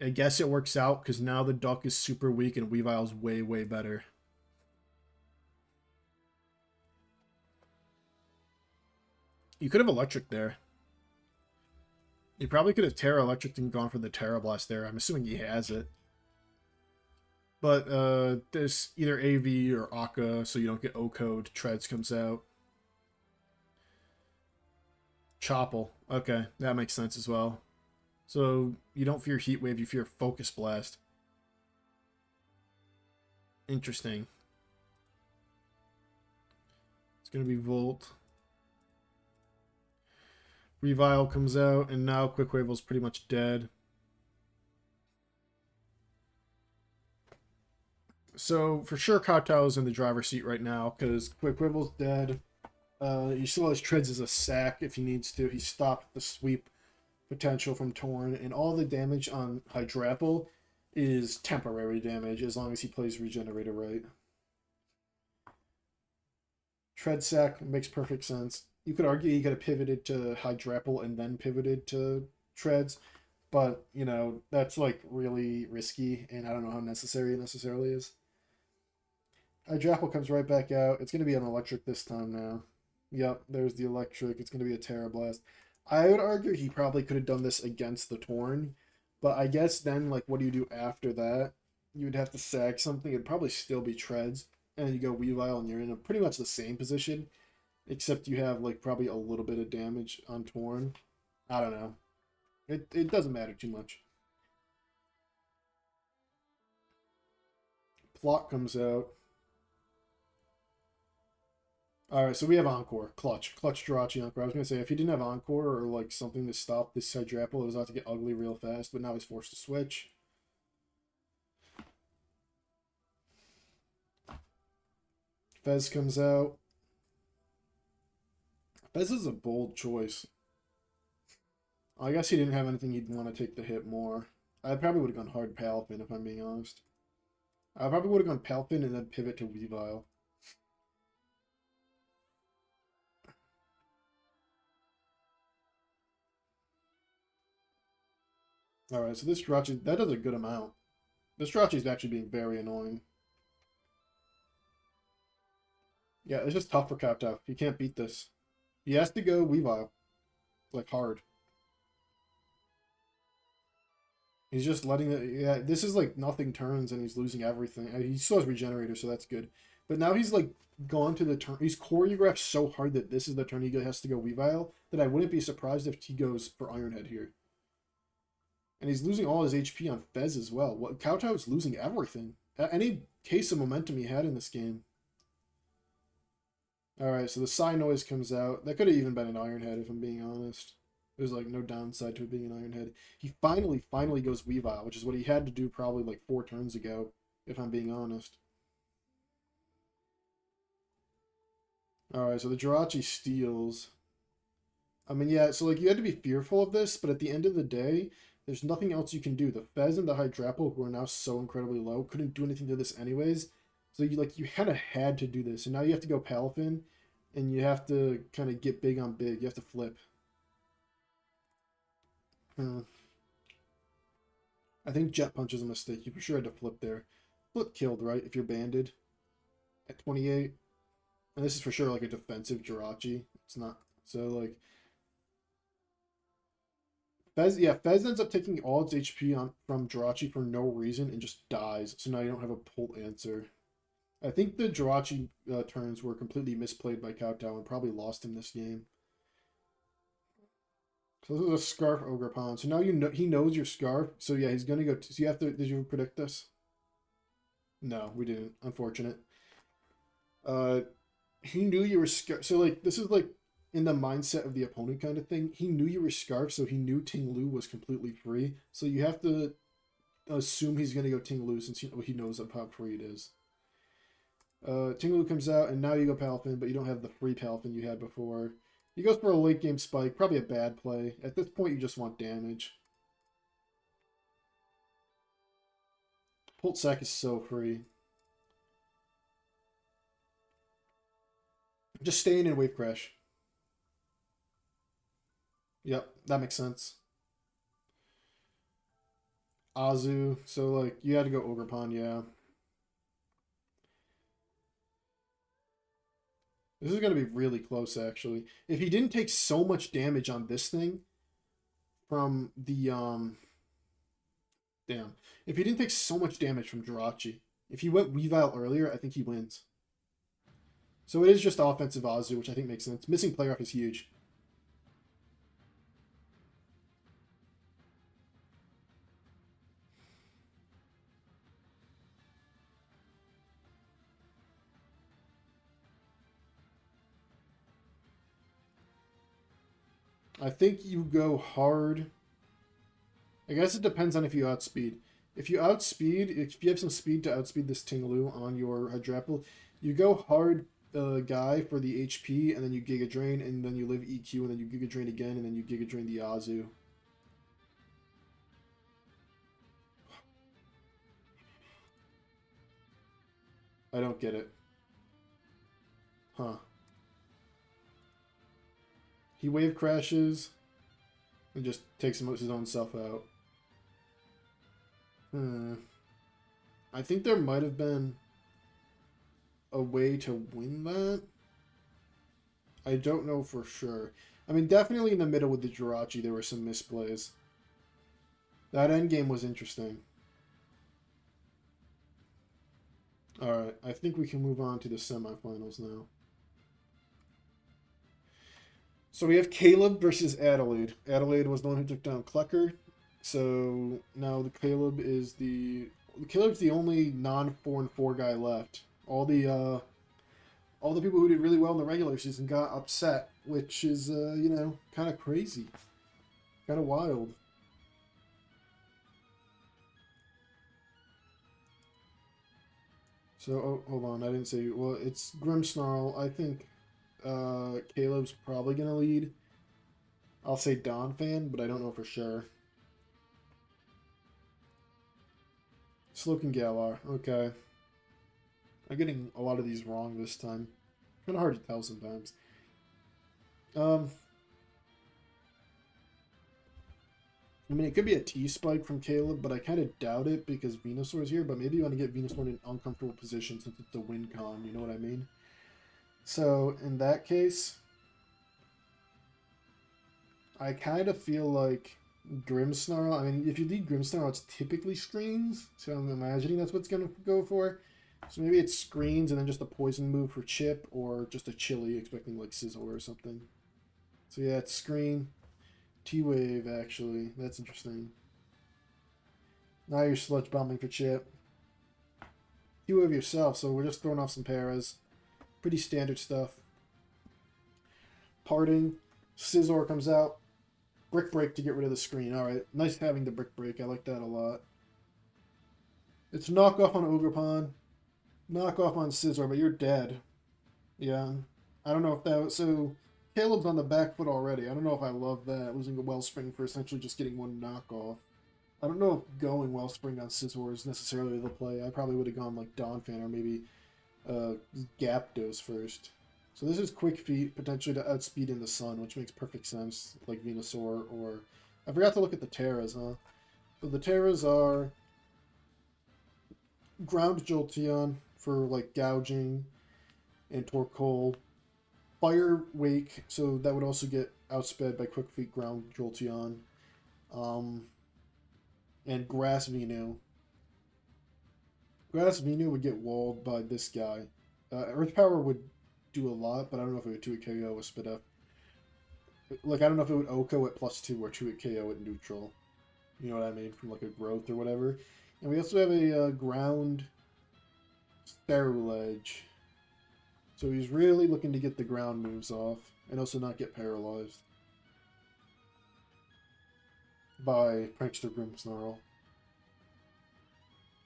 I guess it works out because now the Duck is super weak and Weavile's way, way better. You could have Electric there. You probably could have Terra Electric and gone for the Terra Blast there. I'm assuming he has it. But this either AV or Akka, so you don't get O-Code. Treads comes out. Choppel. Okay, that makes sense as well. So you don't fear Heat Wave, you fear Focus Blast. Interesting. It's going to be Volt. Revile comes out, and now Quick Wavel's pretty much dead. So for sure, Kowtow's in the driver's seat right now because Quick Wavel's dead. He still has Treads as a sack if he needs to. He stopped the sweep potential from Torn, and all the damage on Hydrapple is temporary damage as long as he plays Regenerator right. Tread sack makes perfect sense. You could argue he could have pivoted to Hydrapple and then pivoted to Treads, but you know that's like really risky, and I don't know how necessary it necessarily is. Hydrapple comes right back out. It's going to be an Electric this time now. Yep, there's the Electric. It's going to be a Terra Blast. I would argue he probably could have done this against the Torn, but I guess then, like, what do you do after that? You would have to sag something. It'd probably still be Treads, and you go Weavile, and you're in a pretty much the same position, except you have, like, probably a little bit of damage on Torn. I don't know. It doesn't matter too much. Plot comes out. Alright, so we have Encore. Clutch. Clutch Jirachi Encore. I was going to say, if he didn't have Encore or like something to stop this Hydrapple, it was about to get ugly real fast, but now he's forced to switch. Fez comes out. Fez is a bold choice. I guess he didn't have anything he'd want to take the hit more. I probably would have gone hard Palpin, if I'm being honest. I probably would have gone Palpin and then pivot to Weavile. Alright, so this Jirachi, that does a good amount. This Jirachi is actually being very annoying. Yeah, it's just tough for Kowtow. He can't beat this. He has to go Weavile. Like, hard. He's just letting it... Yeah, this is like nothing turns and he's losing everything. He still has Regenerator, so that's good. But now he's like gone to the turn... He's choreographed so hard that this is the turn he has to go Weavile that I wouldn't be surprised if he goes for Ironhead here. And he's losing all his HP on Fez as well. Kowtow is losing everything. Any case of momentum he had in this game. Alright, so the Psy Noise comes out. That could have even been an Ironhead, if I'm being honest. There's like no downside to it being an Ironhead. He finally goes Weavile, which is what he had to do probably like 4 turns ago, if I'm being honest. Alright, so the Jirachi steals. I mean, yeah, so like you had to be fearful of this, but at the end of the day, there's nothing else you can do. The Fez and the Hydrapple, who are now so incredibly low, couldn't do anything to this anyways. So you kind of had to do this, and now you have to go Palafin, and you have to kind of get big on big. You have to flip. I think Jet Punch is a mistake. You for sure had to flip there. Flip killed, right? If you're banded at 28, and this is for sure like a defensive Jirachi. It's not so like. Fez, yeah, Fez ends up taking all its HP from Jirachi for no reason and just dies. So now you don't have a pull answer. I think the Jirachi turns were completely misplayed by Kowtow and probably lost him this game. So this is a Scarf Ogerpon. So now you know he knows your Scarf. So yeah, he's gonna go. So you have to. Did you predict this? No, we didn't. Unfortunate. Uh, he knew you were Scarf. So like this is like in the mindset of the opponent kind of thing. He knew you were Scarf, so he knew Ting Lu was completely free. So you have to assume he's gonna go Ting Lu since he knows of how free it is. Ting Lu comes out, and now you go Palafin, but you don't have the free Palafin you had before. He goes for a late game spike, probably a bad play. At this point, you just want damage. Pult Sack is so free. Just staying in Wave Crash. Yep, that makes sense. Azu, so like you had to go Ogerpon, yeah. This is gonna be really close actually. If he didn't take so much damage on this thing from the damn. If he didn't take so much damage from Jirachi, if he went Weavile earlier, I think he wins. So it is just offensive Azu, which I think makes sense. Missing player off is huge. I think you go hard. I guess it depends on if you outspeed. If you outspeed, if you have some speed to outspeed this Tinglu on your Hydrapple, you go hard guy for the HP, and then you Giga Drain, and then you live EQ, and then you Giga Drain again, and then you Giga Drain the Azu. I don't get it. Huh. He wave crashes and just takes his own self out. Hmm. I think there might have been a way to win that. I don't know for sure. I mean, definitely in the middle with the Jirachi, there were some misplays. That endgame was interesting. Alright, I think we can move on to the semifinals now. So we have Caleb versus Adelaide. Adelaide was the one who took down Klecker. So now the Caleb's the only non-4-4 guy left. All the people who did really well in the regular season got upset, which is kind of crazy, kind of wild. So hold on, I didn't say. Well, it's Grimmsnarl. I think Caleb's probably gonna lead. I'll say Donphan, but I don't know for sure. Slowking Galar. Okay. I'm getting a lot of these wrong this time. Kind of hard to tell sometimes. I mean, it could be a T-Spike from Caleb, but I kind of doubt it because Venusaur's here, but maybe you want to get Venusaur in an uncomfortable position since it's a win con, you know what I mean? So, in that case, I kind of feel like Grimmsnarl, I mean, if you lead Grimmsnarl, it's typically screens, so I'm imagining that's what's going to go for. So maybe it's screens and then just a poison move for Chip, or just a Chili, expecting like Scizor or something. So yeah, it's screen. T-Wave, actually. That's interesting. Now you're sludge bombing for Chip. T-Wave yourself, so we're just throwing off some paras. Pretty standard stuff. Parting. Scizor comes out. Brick Break to get rid of the screen. Alright, nice having the Brick Break. I like that a lot. It's knockoff on Ogerpon. Knockoff on Scizor, but you're dead. Yeah. I don't know if that was... So, Caleb's on the back foot already. I don't know if I love that. Losing a Wellspring for essentially just getting one knockoff. I don't know if going Wellspring on Scizor is necessarily the play. I probably would have gone like Donphan or maybe Gyarados first. So this is Quick Feet, potentially to outspeed in the sun, which makes perfect sense, like Venusaur or... I forgot to look at the Terras, huh? So the Terras are Ground Jolteon for like gouging and Torkoal. Fire Wake, so that would also get outsped by Quick Feet, Ground Jolteon. And Grass Venu. Grass Venu would get walled by this guy. Earth Power would do a lot, but I don't know if it would 2-hit KO with Spit Up. Like, I don't know if it would OHKO at +2 or 2-hit KO at neutral. You know what I mean? From like a growth or whatever. And we also have a ground Ledge. So he's really looking to get the ground moves off and also not get paralyzed by Prankster Grimmsnarl.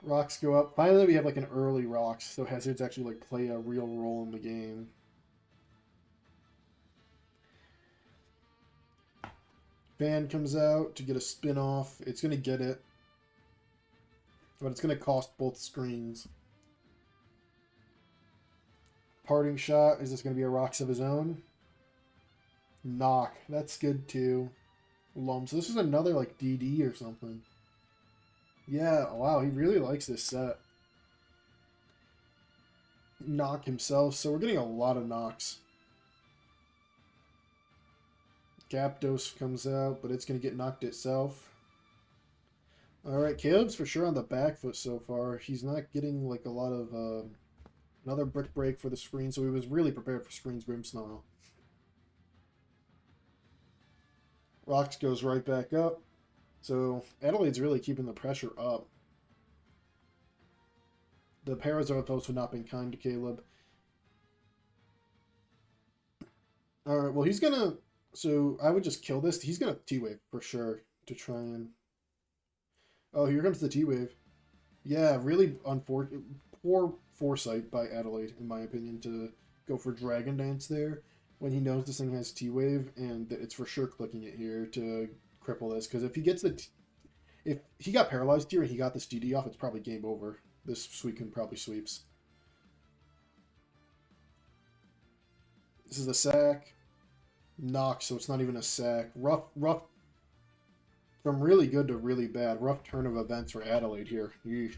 Rocks go up. Finally, we have like an early rocks, so hazards actually like play a real role in the game. Fan comes out to get a spin off. It's going to get it. But it's going to cost both screens. Parting shot. Is this going to be a Rocks of his own? Knock. That's good too. So this is another like DD or something. Yeah, wow, he really likes this set. Knock himself, so we're getting a lot of knocks. Gapdos comes out, but it's going to get knocked itself. Alright, Caleb's for sure on the back foot so far. He's not getting like a lot of... another brick break for the screen, so he was really prepared for screen's Grimmsnarl. Rocks goes right back up. So Adelaide's really keeping the pressure up. The Parazarthos have not been kind to Caleb. Alright, well he's gonna... So I would just kill this. He's gonna T-Wave for sure to try and... Oh, here comes the T-Wave. Yeah, really unfortunate. Poor foresight by Adelaide, in my opinion, to go for Dragon Dance there when he knows this thing has T-Wave and it's for sure clicking it here to cripple this. Because if he gets the... If he got paralyzed here and he got this DD off, it's probably game over. This Suicune probably sweeps. This is a sack. Knock, so it's not even a sack. Rough. From really good to really bad. Rough turn of events for Adelaide here. Yeesh.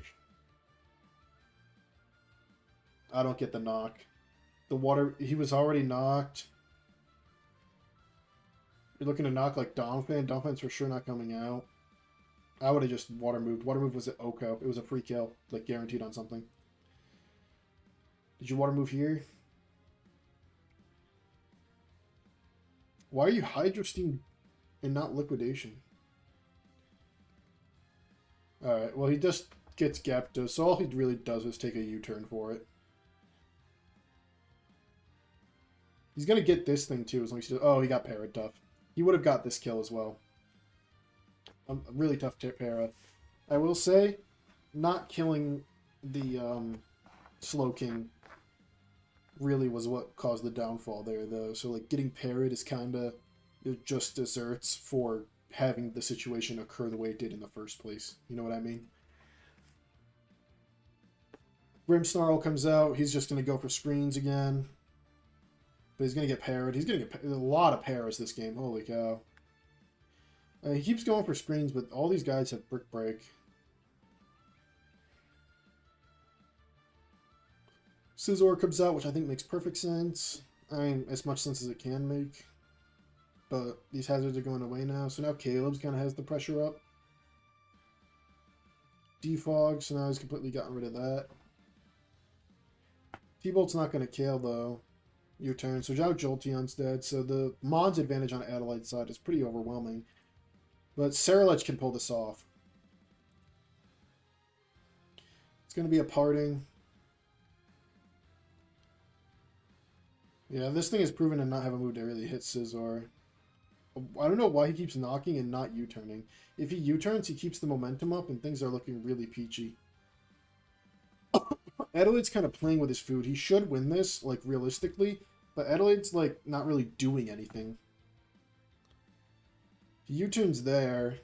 I don't get the knock. The water, he was already knocked. You're looking to knock like Donphan. Donphan's for sure not coming out. I would have just water moved. Water move was at Oko. It was a free kill, like guaranteed on something. Did you water move here? Why are you Hydro Steam and not Liquidation? Alright, well he just gets Gapdos, so all he really does is take a U-turn for it. He's gonna get this thing too, as long as he does. Oh, he got Parrot tough. He would have got this kill as well. A really tough para. I will say, not killing the Slowking really was what caused the downfall there, though. So, like, getting parried is kind of just desserts for having the situation occur the way it did in the first place. You know what I mean? Grimmsnarl comes out. He's just going to go for screens again. But he's going to get parried. He's going to get a lot of paras this game. Holy cow. He keeps going for screens, but all these guys have Brick Break. Scizor comes out, which I think makes perfect sense. I mean, as much sense as it can make. But these hazards are going away now, so now Caleb's kind of has the pressure up. Defog, so now he's completely gotten rid of that. T-Bolt's not going to kill, though. Your turn. So now Jolteon's dead, so the Mon's advantage on Adelaide's side is pretty overwhelming. But Ceruledge can pull this off. It's going to be a parting. Yeah, this thing has proven to not have a move to really hit Scizor. I don't know why he keeps knocking and not U-turning. If he U-turns, he keeps the momentum up and things are looking really peachy. Adelaide's kind of playing with his food. He should win this, like, realistically. But Adelaide's, like, not really doing anything. He U-turns there.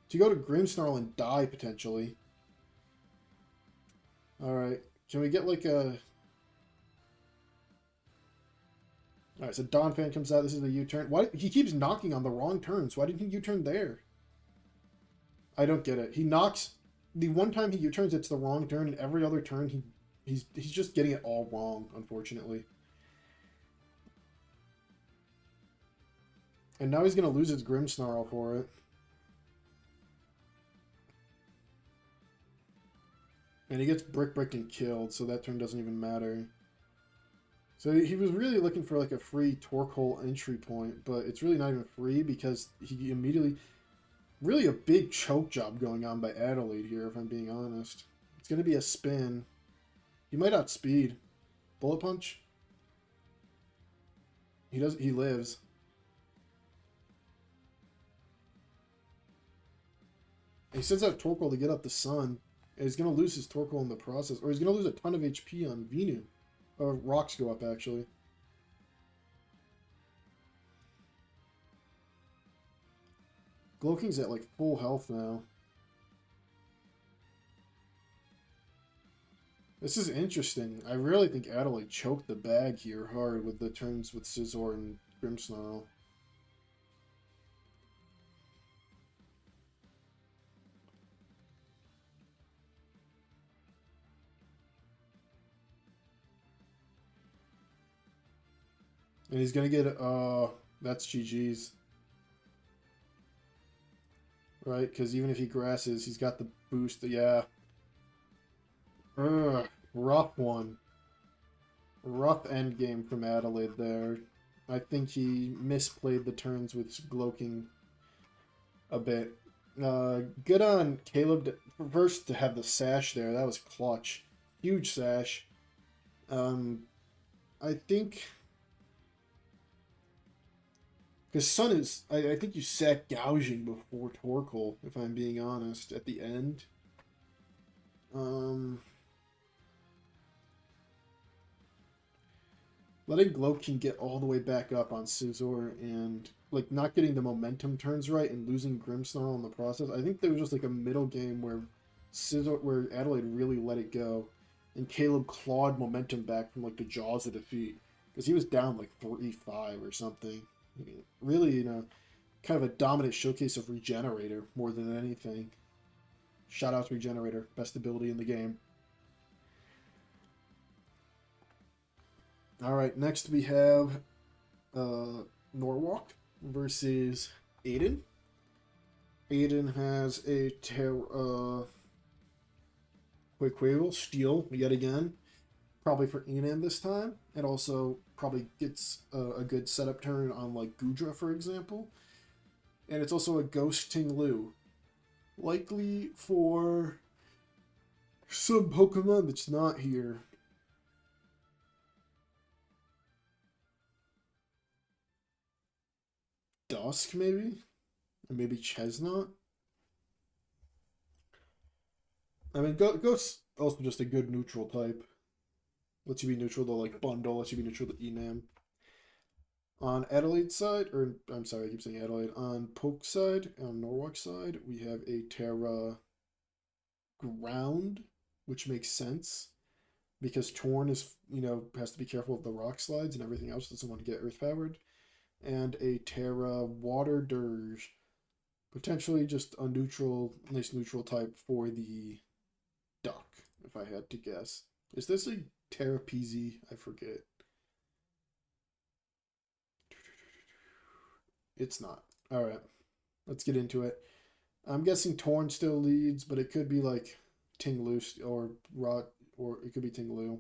To go to Grimmsnarl and die, potentially. Alright. Can we get, like, a... Alright, so Donphan comes out. This is a U-turn. Why? He keeps knocking on the wrong turns. Why didn't he U-turn there? I don't get it. He knocks... The one time he U-turns, it's the wrong turn, and every other turn, he's just getting it all wrong, unfortunately. And now he's going to lose his Grimmsnarl for it. And he gets bricked and killed, so that turn doesn't even matter. So he was really looking for like a free Torque Hole entry point, but it's really not even free because he immediately... Really a big choke job going on by Adelaide here, if I'm being honest. It's going to be a spin. He might outspeed. Bullet Punch? He lives. He sends out Torkoal to get up the sun. And he's going to lose his Torkoal in the process. Or he's going to lose a ton of HP on Venu. Or rocks go up, actually. Glowking's at like full health now. This is interesting. I really think Adelaide choked the bag here hard with the turns with Scizor and Grimmsnarl. And he's gonna get, that's GG's. Right? Because even if he grasses, he's got the boost. Yeah. Ugh, rough one. Rough end game from Adelaide there. I think he misplayed the turns with Glowking a bit. Good on Caleb first to have the sash there. That was clutch. Huge sash. I think because Sun is, I think you sat gouging before Torkoal, if I'm being honest, at the end. Letting Glowking get all the way back up on Scizor and like not getting the momentum turns right and losing Grimmsnarl in the process. I think there was just like a middle game where Adelaide really let it go, and Caleb clawed momentum back from like the jaws of defeat because he was down like 3-5 or something. Really, kind of a dominant showcase of Regenerator more than anything. Shout out to Regenerator, best ability in the game. All right, next we have Norwalk versus Aiden. Aiden has a Quaquaval Steel yet again, probably for Enam this time. It also probably gets a good setup turn on like Gudra, for example. And it's also a Ghost Ting-Lu, likely for some Pokemon that's not here. Dusk, maybe? Or maybe Chestnut? I mean, Ghost's also just a good neutral type. Lets you be neutral to, like, Bundle. Lets you be neutral to Enam. On Adelaide's side, or, I'm sorry, I keep saying Adelaide. On Poke's side, on Norwalk's side, we have a Terra Ground, which makes sense. Because Torn is, has to be careful of the rock slides and everything else. Doesn't want to get earth-powered. And a Terra Water Dirge. Potentially just a nice neutral type for the Duck, if I had to guess. Is this a Terra PZ? I forget. It's not. Alright, let's get into it. I'm guessing Torn still leads, but it could be like Ting-Lu or Rot, or it could be Ting-Lu.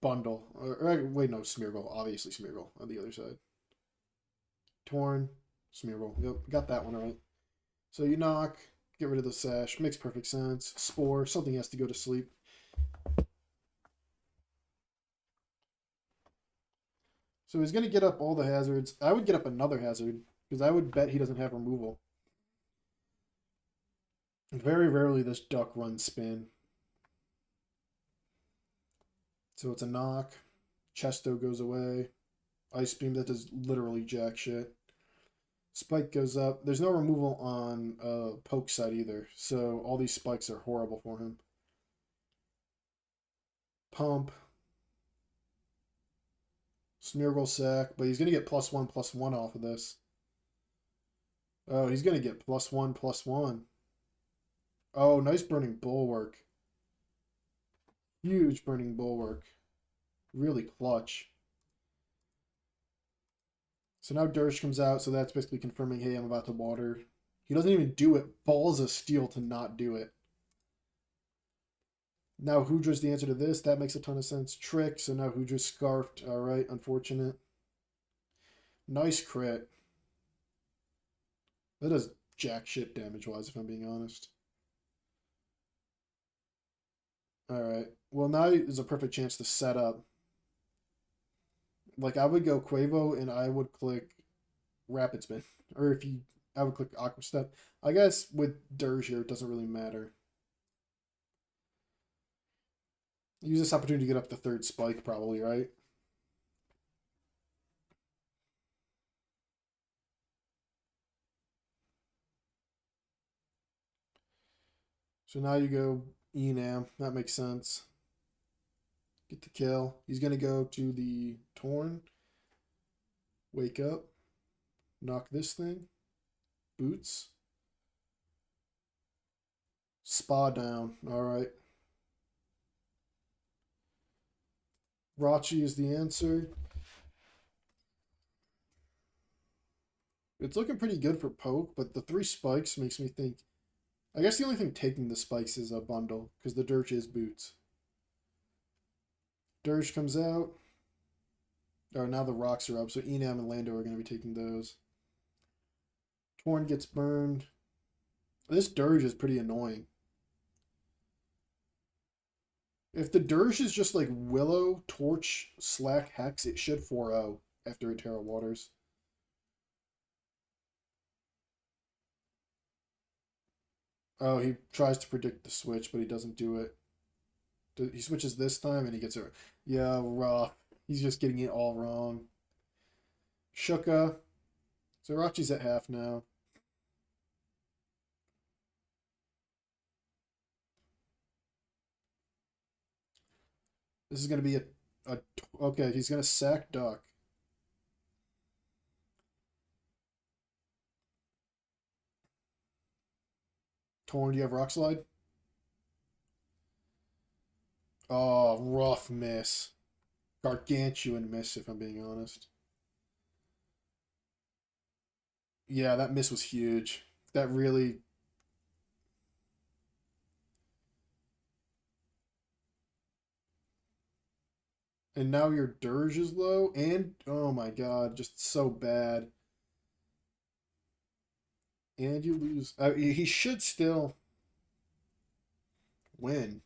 Bundle. Wait, no, Smeargle. Obviously Smeargle on the other side. Torn, Smeargle. Yep, got that one right. So you knock, get rid of the sash. Makes perfect sense. Spore, something has to go to sleep. So he's going to get up all the hazards. I would get up another hazard, because I would bet he doesn't have removal. Very rarely this Duck runs spin. So it's a knock. Chesto goes away. Ice Beam, that does literally jack shit. Spike goes up. There's no removal on Poke's side either, so all these spikes are horrible for him. Pump. Smeargle sack, but he's going to get +1/+1 off of this. Oh, he's going to get +1/+1. Oh, nice Burning Bulwark. Huge Burning Bulwark. Really clutch. So now Dirge comes out, so that's basically confirming, hey, I'm about to water. He doesn't even do it. Balls of steel to not do it. Now Hudra's the answer to this. That makes a ton of sense. Trick, so now Hudra's scarfed. Alright, unfortunate. Nice crit. That does jack shit damage-wise, if I'm being honest. Alright. Well, now is a perfect chance to set up. Like, I would go Quavo, and I would click Rapid Spin. Or I would click Aqua Step. I guess with Dirge here, it doesn't really matter. Use this opportunity to get up the third spike, probably, right? So now you go Enam. That makes sense. Get the kill. He's going to go to the Torn. Wake up. Knock this thing. Boots. Spa down. Alright. Rachi is the answer. It's looking pretty good for Poke, but the 3 spikes makes me think... I guess the only thing taking the spikes is a bundle, because the Dirge is boots. Dirge comes out. Oh, now the rocks are up, so Enam and Lando are going to be taking those. Torn gets burned. This Dirge is pretty annoying. If the Dirge is just like Willow, Torch, Slack, Hex, it should 4-0 after a Terra Waters. Oh, he tries to predict the switch, but he doesn't do it. He switches this time and he gets it. Yeah, rough. He's just getting it all wrong. Shuka. So Rachi's at half now. This is going to be a... Okay, he's going to sack Duck. Torn, do you have Rock Slide? Oh, rough miss. Gargantuan miss, if I'm being honest. Yeah, that miss was huge. That really... And now your Dirge is low, and... Oh my god, just so bad. And you lose... he should still win.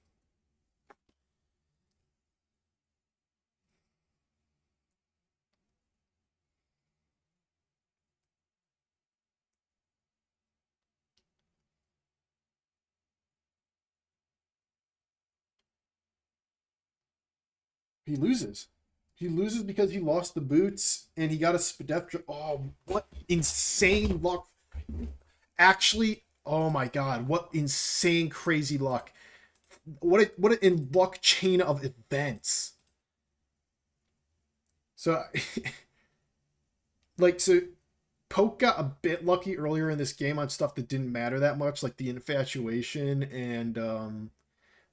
He loses. He loses because he lost the boots and he got a death. Oh, what insane luck! Actually, oh my god, what insane crazy luck! What an in luck chain of events. So, like, so Poke got a bit lucky earlier in this game on stuff that didn't matter that much, like the infatuation and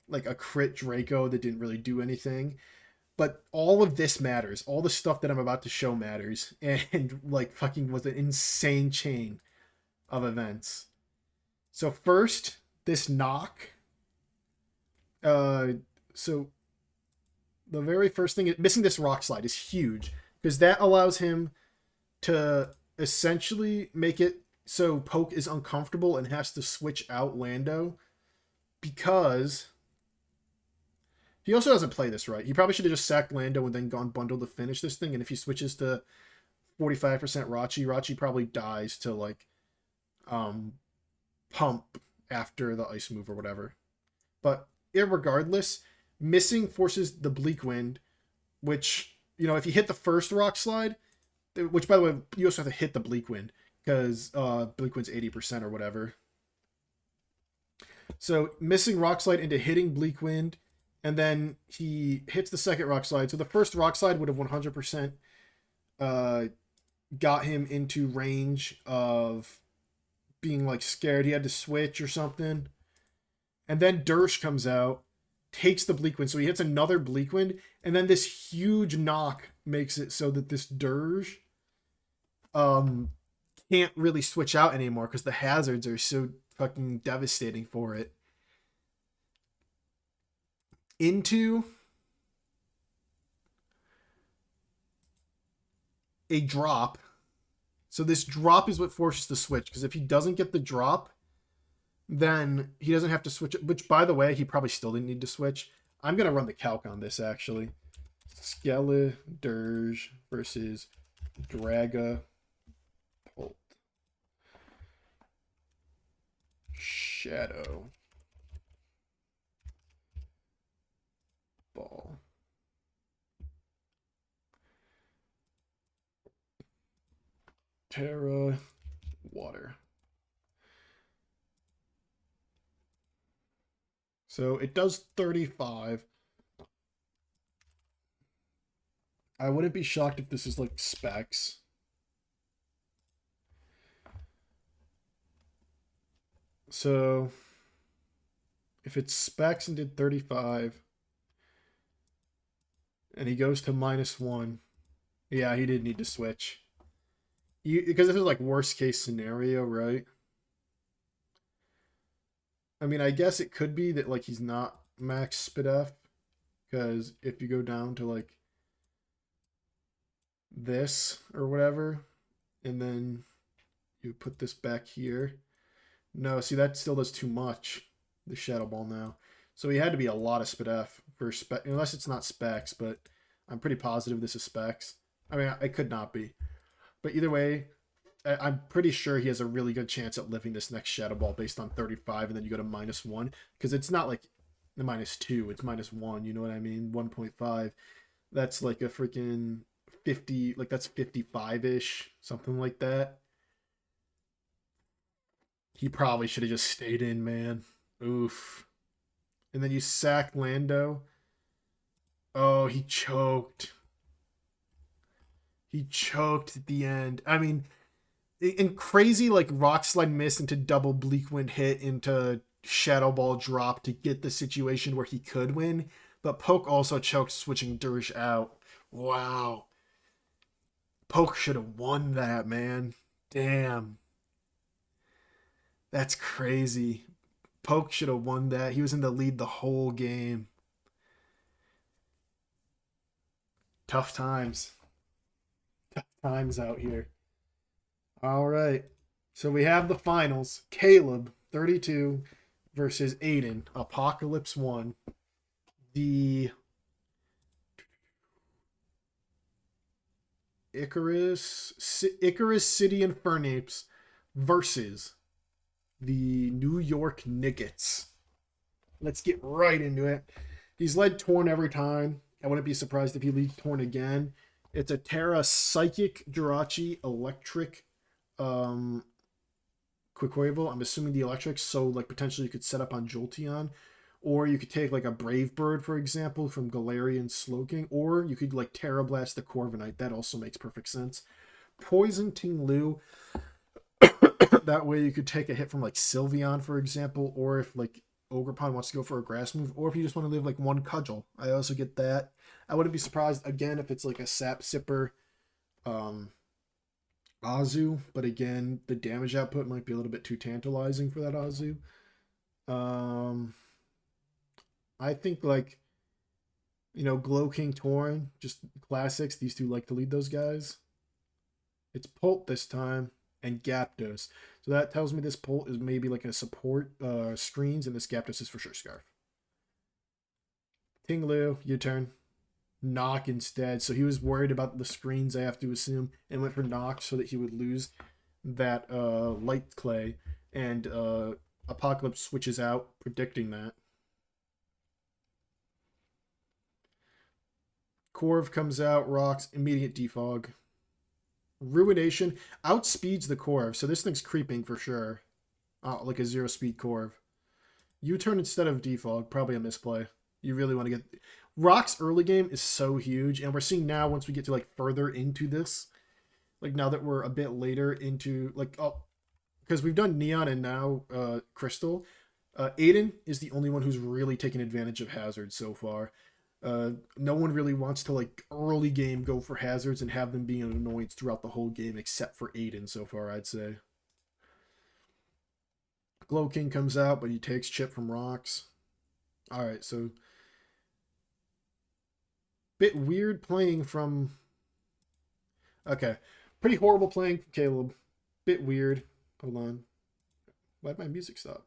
like a crit Draco that didn't really do anything. But all of this matters. All the stuff that I'm about to show matters. And like fucking was an insane chain of events. So first, this knock. Uh so the very first thing, missing this rock slide is huge. Because that allows him to essentially make it so Poke is uncomfortable and has to switch out Lando. Because he also doesn't play this right. He probably should have just sacked Lando and then gone bundle to finish this thing. And if he switches to 45% Rachi probably dies to like pump after the ice move or whatever. But irregardless, missing forces the Bleak Wind, which, you know, if you hit the first rock slide, which by the way, you also have to hit the Bleak Wind because Bleak Wind's 80% or whatever. So missing rock slide into hitting Bleak Wind, and then he hits the second rock slide. So the first rock slide would have 100% got him into range of being like scared he had to switch or something. And then Dersh comes out, takes the Bleak Wind. So he hits another Bleak Wind, and then this huge knock makes it so that this Dirge can't really switch out anymore because the hazards are so fucking devastating for it. Into a drop. So this drop is what forces the switch, because if he doesn't get the drop, then he doesn't have to switch it, which by the way, he probably still didn't need to switch. I'm going to run the calc on this actually. Skeledirge versus Dragapult. Shadow Ball. Terra Water. So it does 35. I wouldn't be shocked if this is like specs. So if it's specs and did 35 and he goes to -1, yeah, he did need to switch. Because this is like worst case scenario, right? I mean, I guess it could be that like he's not max SpDef, because if you go down to like this or whatever, and then you put this back here. No, see that still does too much. The Shadow Ball now, so he had to be a lot of SpDef for spec, unless it's not specs. But I'm pretty positive this is specs. I mean, I could not be, but either way, I'm pretty sure he has a really good chance at living this next Shadow Ball based on 35, and then you go to -1 because it's not like the -2, it's -1. You know what I mean? 1.5. That's like a freaking 50, like that's 55 ish, something like that. He probably should have just stayed in, man. Oof. And then you sack Lando. Oh, he choked. He choked at the end. I mean, and crazy like rock slide miss into double bleak wind hit into shadow ball drop to get the situation where he could win, but Poke also choked switching Dirge out. Wow, Poke should have won that, man. Damn, that's crazy. Poke should have won that. He was in the lead the whole game. Tough times. Tough times out here. All right. So we have the finals. Caleb, 32, versus Aiden, Apocalypse 1. The Icarus City Infernape versus the New York Nickets. Let's get right into it. He's led Torn every time. I wouldn't be surprised if he leads Torn again. It's a Terra Psychic Jirachi Electric Quaquavel. I'm assuming the electric, so like potentially you could set up on Jolteon. Or you could take like a Brave Bird, for example, from Galarian Slowking. Or you could like Terra Blast the Corviknight. That also makes perfect sense. Poison Ting-Lu. That way you could take a hit from like Sylveon, for example. Or if like Ogerpon wants to go for a grass move. Or if you just want to live like one Cudgel. I also get that. I wouldn't be surprised, again, if it's like a Sap Sipper Azu. But again, the damage output might be a little bit too tantalizing for that Azu. I think like, Glow King Torn, just classics. These two like to lead those guys. It's Pult this time and Gyapdos. So that tells me this Pult is maybe like a support screens, and this Gyapdos is for sure Scarf. Ting-Lu, U-turn. Knock instead. So he was worried about the screens, I have to assume, and went for Knock so that he would lose that Light Clay. And Apocalypse switches out, predicting that. Corv comes out, rocks, immediate defog. Ruination outspeeds the Corv, so this thing's creeping for sure. Like a 0-speed Corv. U-turn instead of defog, probably a misplay. You really want to get... Rock's early game is so huge, and we're seeing now once we get to like further into this, like now that we're a bit later into like, because we've done Neon and now Crystal, Aiden is the only one who's really taken advantage of hazards so far. No one really wants to like early game go for hazards and have them being an annoyance throughout the whole game, except for Aiden so far, I'd say. Glow King comes out, but he takes chip from rocks. All right, so bit weird playing from. Okay, pretty horrible playing from Caleb. Bit weird. Hold on. Why'd my music stop?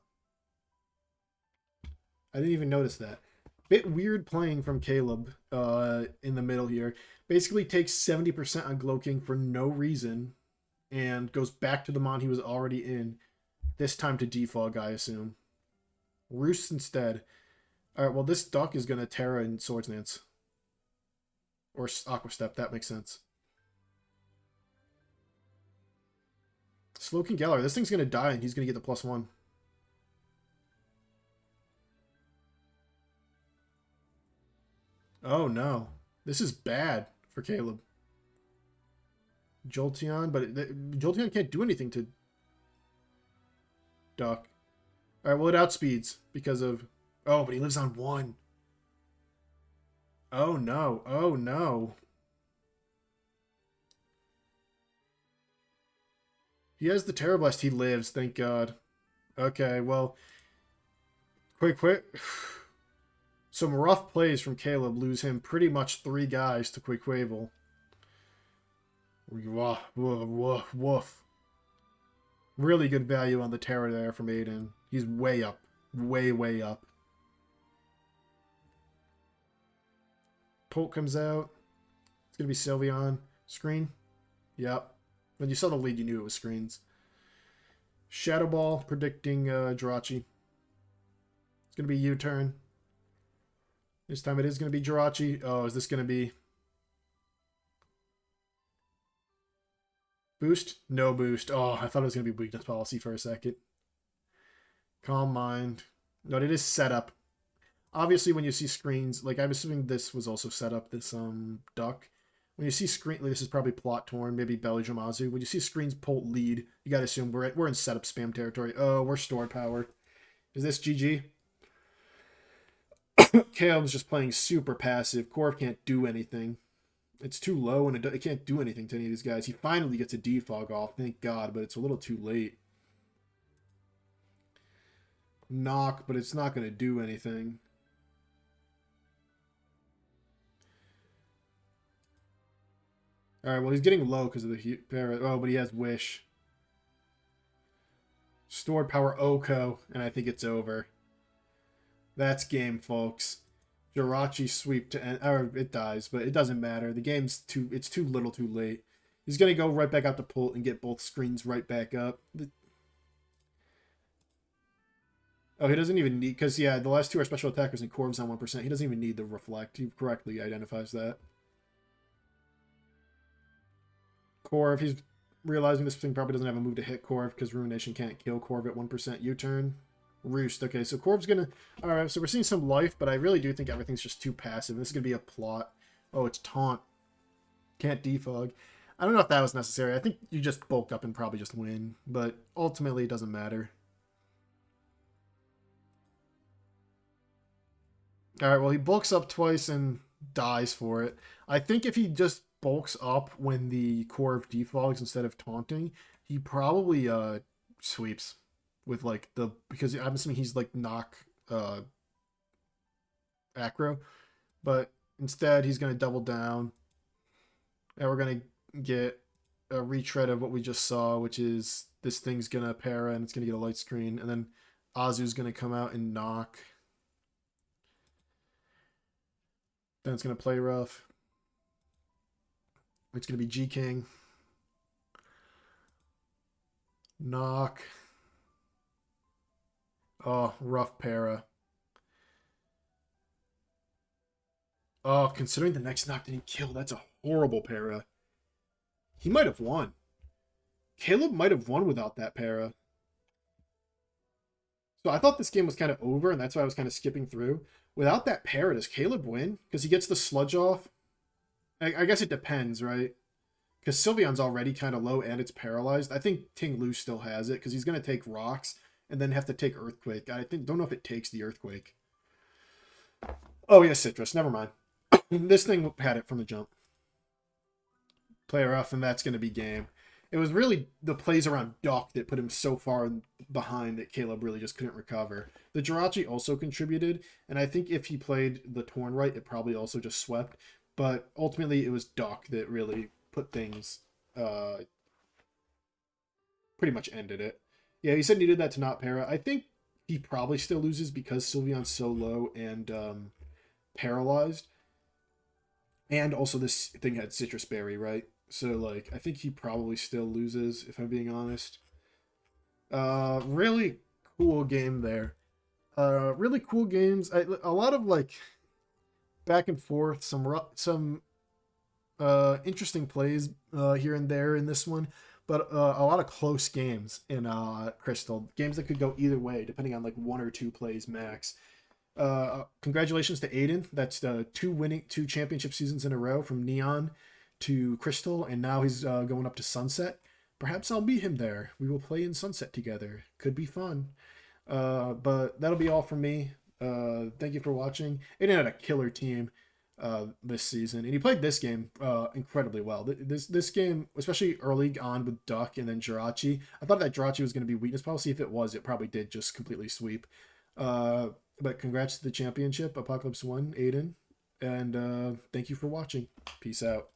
I didn't even notice that. Bit weird playing from Caleb in the middle here. Basically takes 70% on Glow King for no reason and goes back to the mon he was already in. This time to defog, I assume. Roost instead. Alright, well this Duck is going to Terra and Swords Dance. Or Aqua Step, that makes sense. Slowking Galar, this thing's going to die and he's going to get the +1. Oh no. This is bad for Caleb. Jolteon, but Jolteon can't do anything to Duck. All right, well, it outspeeds because of... Oh, but he lives on one. Oh no. Oh no. He has the Terra Blast. He lives, thank God. Okay, well, quick. Some rough plays from Caleb lose him pretty much 3 guys to Quaquaval. Woof. Really good value on the Terra there from Aiden. He's way up. Way up. Polt comes out. It's going to be Sylveon. Screen. Yep. When you saw the lead, you knew it was screens. Shadow Ball predicting Jirachi. It's going to be U-turn. This time it is going to be Jirachi. Oh, is this going to be... Boost? No boost. Oh, I thought it was going to be weakness policy for a second. Calm mind. No, it is set up. Obviously, when you see screens, like I'm assuming this was also set up, this duck. When you see screen, like, this is probably plot torn, maybe Belly Jamazu. When you see screens Polt lead, you gotta assume we're in setup spam territory. Oh, we're stored power. Is this GG? Caleb's just playing super passive. Corv can't do anything. It's too low and it can't do anything to any of these guys. He finally gets a defog off, thank God, but it's a little too late. Knock, but it's not going to do anything. Alright, well, he's getting low because of the... Oh, but he has Wish. Stored power Oko, and I think it's over. That's game, folks. Jirachi sweep to end... Or it dies, but it doesn't matter. The game's too... It's too little too late. He's going to go right back out to Polt and get both screens right back up. Oh, he doesn't even need... Because, yeah, the last 2 are special attackers and Corv's on 1%. He doesn't even need the Reflect. He correctly identifies that. Corv, he's realizing this thing probably doesn't have a move to hit Corv because Ruination can't kill Corv at 1% U-turn. Roost. Okay, so Corv's going to... Alright, so we're seeing some life, but I really do think everything's just too passive. This is going to be a plot. Oh, it's Taunt. Can't defog. I don't know if that was necessary. I think you just bulk up and probably just win, but ultimately it doesn't matter. Alright, well, he bulks up twice and dies for it. I think if he just bulks up when the Corv defogs instead of taunting, he probably sweeps with like the... Because I'm assuming he's like knock acro. But instead he's going to double down. And we're going to get a retread of what we just saw, which is this thing's going to para and it's going to get a light screen. And then Azu's going to come out and knock. Then it's going to play rough. It's going to be G-King. Knock. Oh, rough para. Oh, considering the next knock didn't kill, that's a horrible para. He might have won. Caleb might have won without that para. So I thought this game was kind of over, and that's why I was kind of skipping through. Without that para, does Caleb win? Because he gets the sludge off. I guess it depends, right? Because Sylveon's already kind of low and it's paralyzed. I think Ting Lu still has it because he's going to take rocks and then have to take Earthquake. Don't know if it takes the Earthquake. Oh, yeah, Citrus. Never mind. This thing had it from the jump. Play rough, and that's going to be game. It was really the plays around Duck that put him so far behind that Caleb really just couldn't recover. The Jirachi also contributed, and I think if he played the Torn right, it probably also just swept. But ultimately, it was Duck that really put things, pretty much ended it. Yeah, he said he did that to not para. I think he probably still loses because Sylveon's so low and paralyzed. And also this thing had Citrus Berry, right? So, like, I think he probably still loses, if I'm being honest. Really cool game there. Really cool games. A lot of, like, back and forth, some interesting plays here and there in this one, but a lot of close games in Crystal. Games that could go either way, depending on, like, 1 or 2 plays max. Congratulations to Aiden. That's two championship seasons in a row from Neon to Crystal, and now he's going up to Sunset. Perhaps I'll meet him there. We will play in Sunset together. Could be fun. But that'll be all from me. Thank you for watching. Aiden had a killer team this season, and he played this game incredibly well. This game, especially early on with Duck and then Jirachi, I thought that Jirachi was going to be weakness. But I'll see if it was. It probably did just completely sweep. But congrats to the championship, Apocalypse One, Aiden, and thank you for watching. Peace out.